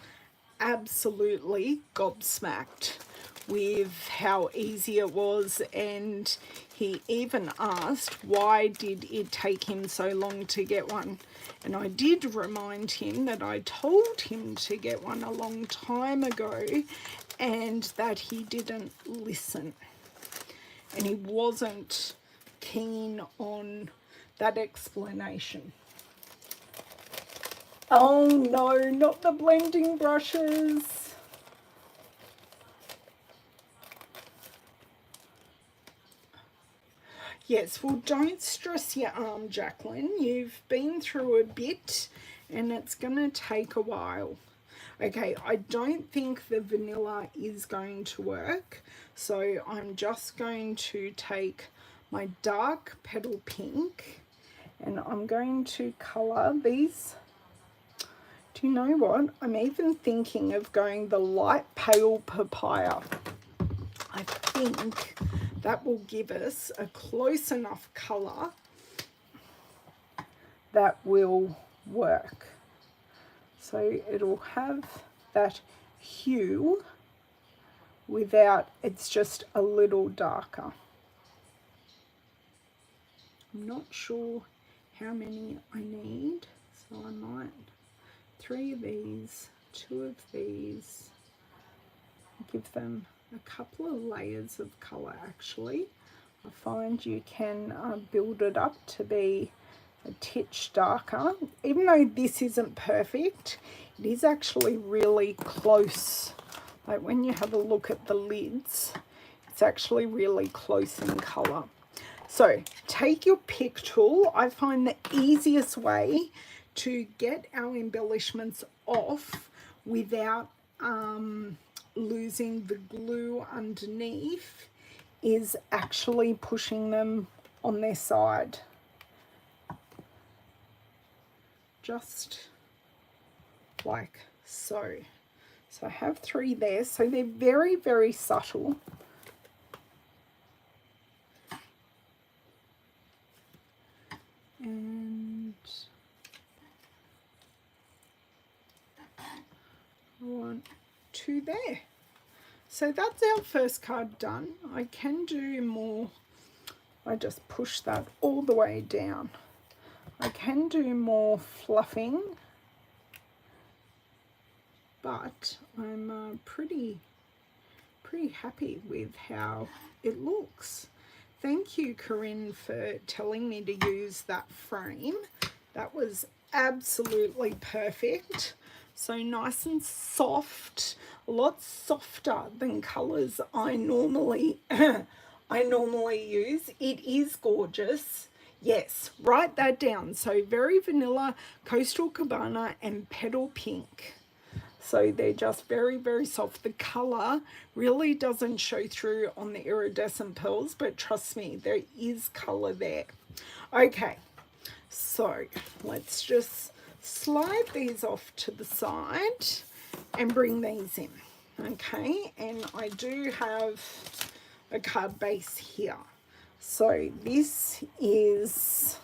absolutely gobsmacked with how easy it was, and he even asked why did it take him so long to get one, and I did remind him that I told him to get one a long time ago and that he didn't listen. and he wasn't keen on that explanation. Oh no, not the blending brushes. Yes, well, don't stress your arm, Jacqueline. You've been through a bit and it's going to take a while. Okay, I don't think the vanilla is going to work, so I'm just going to take my dark petal pink and I'm going to colour these. Do you know what? I'm even thinking of going the light pale papaya. I think that will give us a close enough colour that will work. So it'll have that hue without, it's just a little darker. I'm not sure how many I need, so I might 3 of these, 2 of these, give them a couple of layers of colour actually. I find you can build it up to be a titch darker. Even though this isn't perfect, it is actually really close. Like when you have a look at the lids, it's actually really close in colour. So take your pick tool. I find the easiest way to get our embellishments off without losing the glue underneath is actually pushing them on their side. Just like so. So I have 3 there, so they're very, very subtle. And I want 2 there. So that's our first card done. I can do more. I just push that all the way down. I can do more fluffing, but I'm pretty happy with how it looks. Thank you, Corinne, for telling me to use that frame. That was absolutely perfect. So nice and soft, a lot softer than colours I normally use. It is gorgeous. Yes, write that down. So very vanilla, coastal cabana, and petal pink. So they're just very, very soft. The colour really doesn't show through on the iridescent pearls, but trust me, there is colour there. Okay, so let's just slide these off to the side and bring these in. Okay, and I do have a card base here. So this is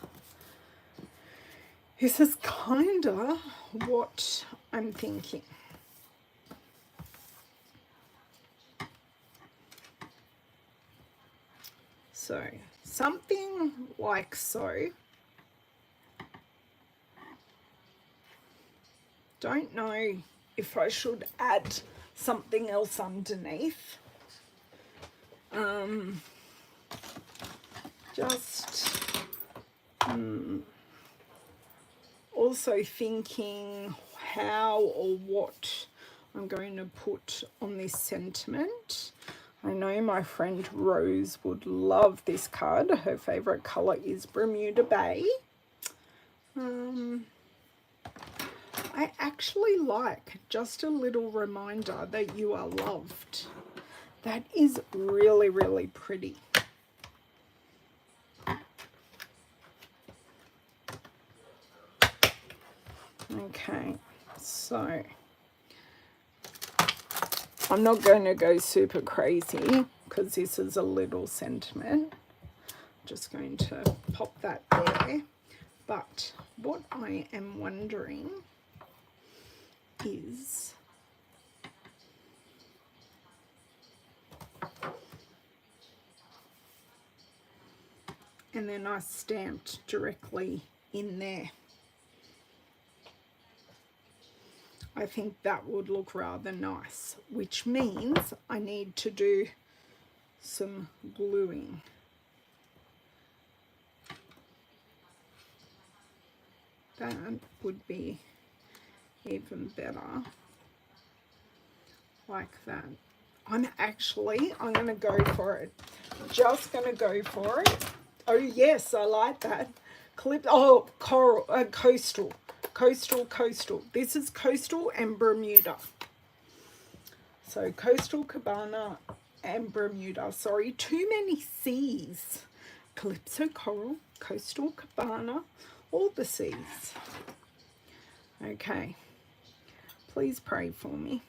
kind of what I'm thinking. So something like so. Don't know if I should add something else underneath. Also thinking how or what I'm going to put on this sentiment. I know my friend Rose would love this card. Her favourite colour is Bermuda Bay. I actually like just a little reminder that you are loved. That is really, really pretty. Okay, so I'm not going to go super crazy because this is a little sentiment. Just going to pop that there. But what I am wondering is and then I stamped directly in there. I think that would look rather nice, which means I need to do some gluing. That would be even better, like that. I'm going to go for it. Just going to go for it. Oh yes, I like that. Clip, oh, coral, coastal. This is coastal and Bermuda. So coastal, cabana, and Bermuda. Sorry, too many C's. Calypso coral, coastal, cabana, all the C's. Okay, please pray for me.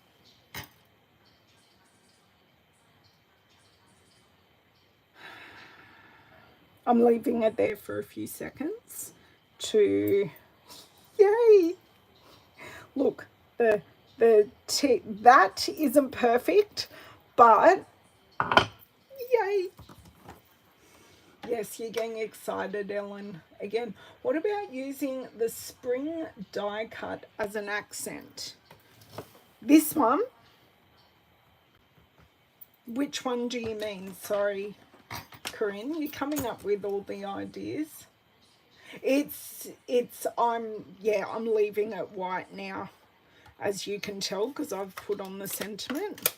I'm leaving it there for a few seconds to, yay! Look, that isn't perfect, but yay! Yes, you're getting excited, Ellen. Again, what about using the spring die cut as an accent? This one? Which one do you mean? Sorry, Corinne, you're coming up with all the ideas. I'm leaving it white now, as you can tell, because I've put on the sentiment.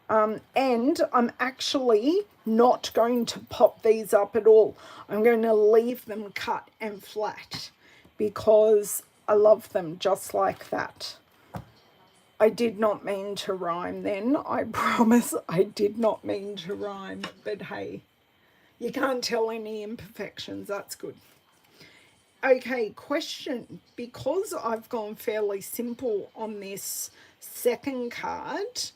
And I'm actually not going to pop these up at all. I'm going to leave them cut and flat because I love them just like that. I did not mean to rhyme then. I promise I did not mean to rhyme. But hey, you can't tell any imperfections. That's good. Okay, question. Because I've gone fairly simple on this second card,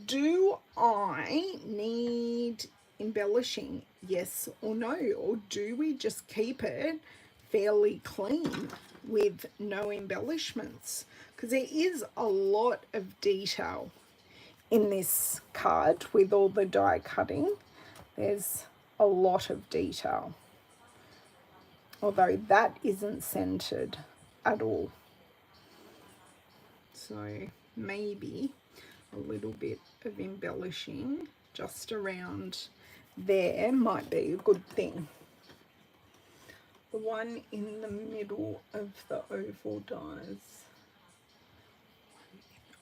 do I need embellishing? Yes or no? Or do we just keep it fairly clean with no embellishments? Because there is a lot of detail in this card with all the die cutting. There's a lot of detail. Although that isn't centered at all. So maybe a little bit of embellishing just around there might be a good thing. The one in the middle of the oval dies.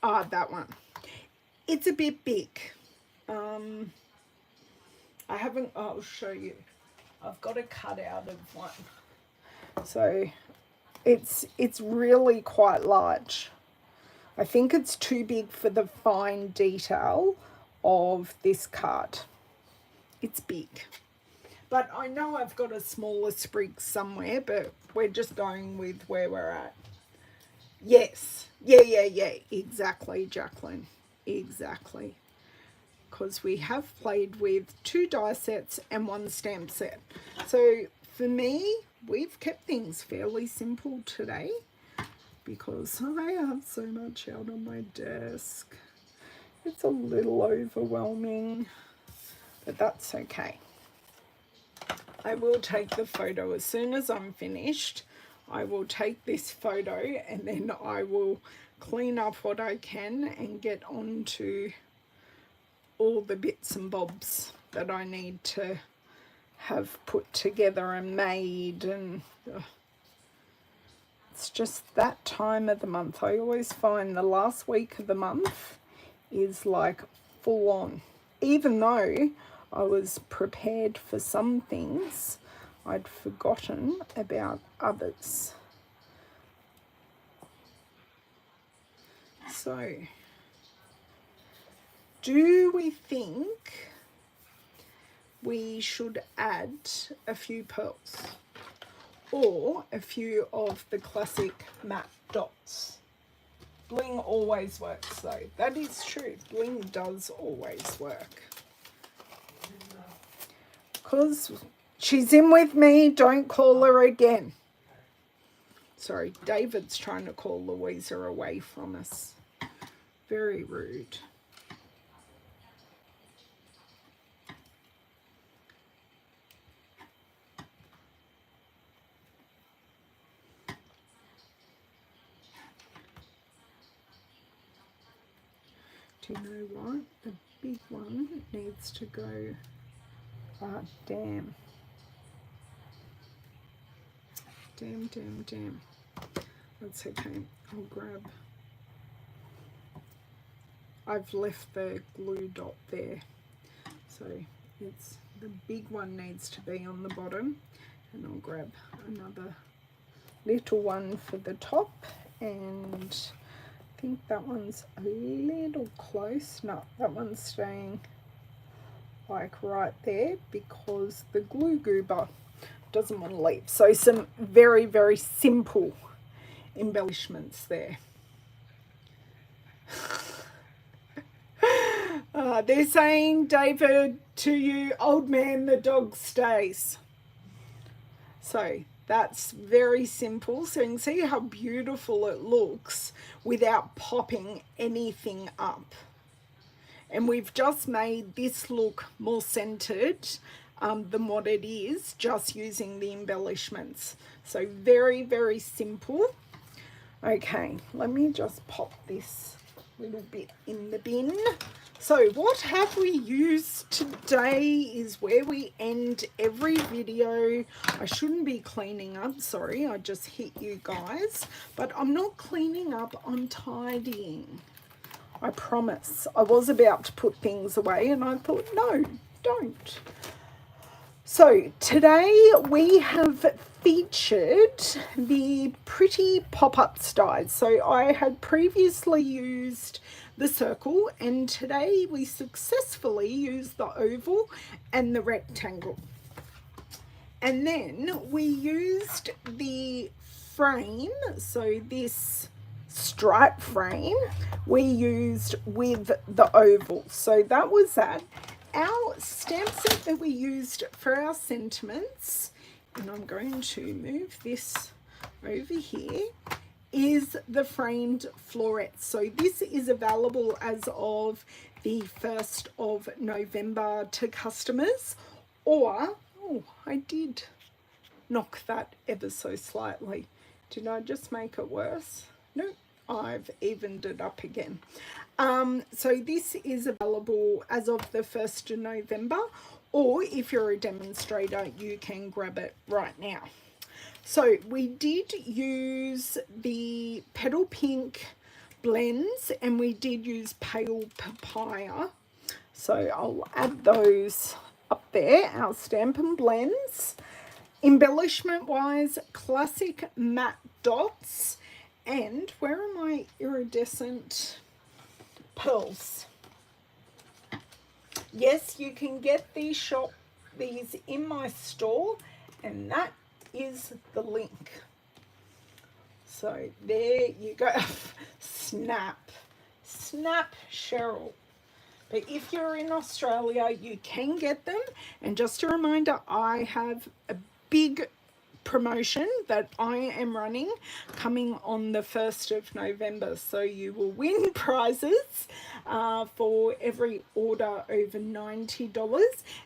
Ah, that one. It's a bit big. I'll show you. I've got a cut out of one. So it's really quite large. I think it's too big for the fine detail of this card. It's big. But I know I've got a smaller sprig somewhere, but we're just going with where we're at. Yes. Yeah. Exactly, Jacqueline. Exactly. Because we have played with 2 die sets and 1 stamp set. So for me, we've kept things fairly simple today because I have so much out on my desk. It's a little overwhelming, but that's okay. I will take the photo as soon as I'm finished. I will take this photo and then I will clean up what I can and get on to all the bits and bobs that I need to have put together and made. And it's just that time of the month. I always find the last week of the month is like full on. Even though I was prepared for some things, I'd forgotten about others. So, do we think we should add a few pearls or a few of the classic matte dots? Bling always works though. That is true. Bling does always work. Because she's in with me, don't call her again. Sorry, David's trying to call Louisa away from us. Very rude. Do you know what? The big one needs to go. Ah, damn. Damn. That's okay. I'll grab. I've left the glue dot there. So it's the big one needs to be on the bottom. And I'll grab another little one for the top. And I think that one's a little close. No, that one's staying like right there because the glue goober doesn't want to leave. So some very, very simple embellishments there. They're saying, David, to you, old man, the dog stays. So that's very simple. So you can see how beautiful it looks without popping anything up. And we've just made this look more centered than what it is, just using the embellishments. So very, very simple. Okay, let me just pop this little bit in the bin. So what have we used today is where we end every video. I shouldn't be cleaning up, sorry, I just hit you guys, but I'm not cleaning up, I'm tidying. I promise. I was about to put things away and I thought, no, don't. So today we have featured the pretty pop-up dies. So I had previously used the circle and today we successfully used the oval and the rectangle. And then we used the frame, so this stripe frame we used with the oval. So that was that. Our stamp set that we used for our sentiments, and I'm going to move this over here, is the framed florets. So this is available as of the 1st of November to customers, or, oh, I did knock that ever so slightly. Did I just make it worse? No, I've evened it up again. So this is available as of the 1st of November, or if you're a demonstrator, you can grab it right now. So we did use the Petal Pink blends and we did use Pale Papaya. So I'll add those up there, our Stampin' blends. Embellishment wise, classic matte dots. And where are my iridescent pearls? Yes, you can get these in my store, and that is the link. So there you go. Snap, Cheryl. But if you're in Australia, you can get them. And just a reminder, I have a big promotion that I am running coming on the 1st of November. So you will win prizes for every order over $90,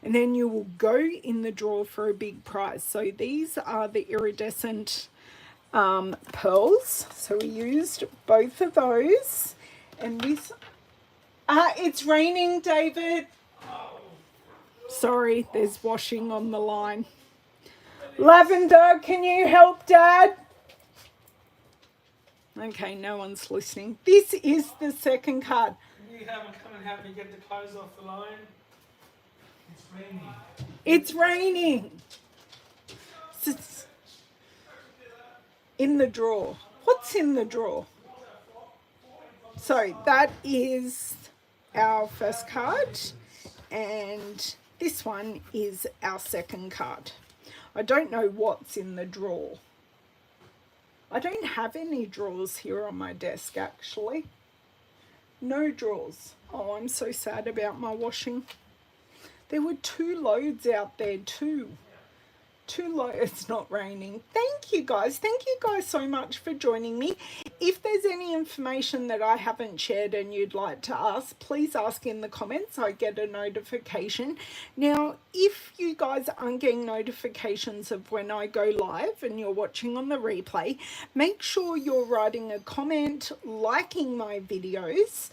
and then you will go in the draw for a big prize. So these are the iridescent pearls. So we used both of those, and this it's raining, David. Sorry, there's washing on the line. Lavender, can you help Dad? Okay, no one's listening. This is the second card. Can you come and help me get the clothes off the line? It's raining. It's raining. It's in the drawer. What's in the drawer? So that is our first card, and this one is our second card. I don't know what's in the drawer. I don't have any drawers here on my desk, actually. No drawers. Oh, I'm so sad about my washing. There were 2 loads out there too. Too low, it's not raining. Thank you guys so much for joining me. If there's any information that I haven't shared and you'd like to ask, please ask in the comments. I get a notification. Now, if you guys aren't getting notifications of when I go live and you're watching on the replay, make sure you're writing a comment, liking my videos,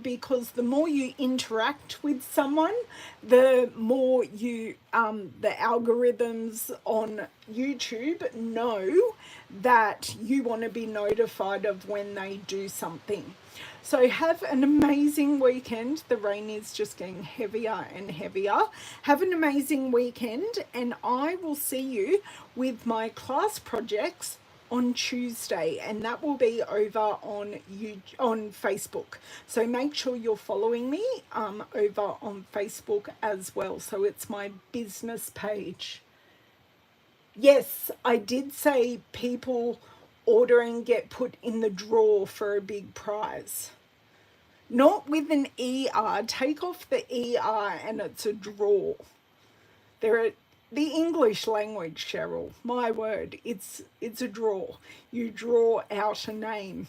because the more you interact with someone, the more you the algorithms on YouTube know that you want to be notified of when they do something. So have an amazing weekend. The rain is just getting heavier and heavier. Have an amazing weekend, and I will see you with my class projects on Tuesday, and that will be over on Facebook. So make sure you're following me over on Facebook as well. So it's my business page. Yes, I did say people ordering get put in the draw for a big prize. Not with an ER. Take off the ER and it's a draw. The English language, Cheryl, my word, it's a draw. You draw out a name.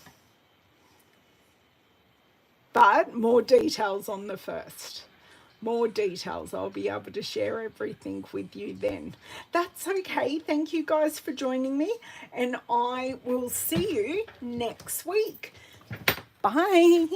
But more details on the first. More details. I'll be able to share everything with you then. That's okay. Thank you guys for joining me, and I will see you next week. Bye.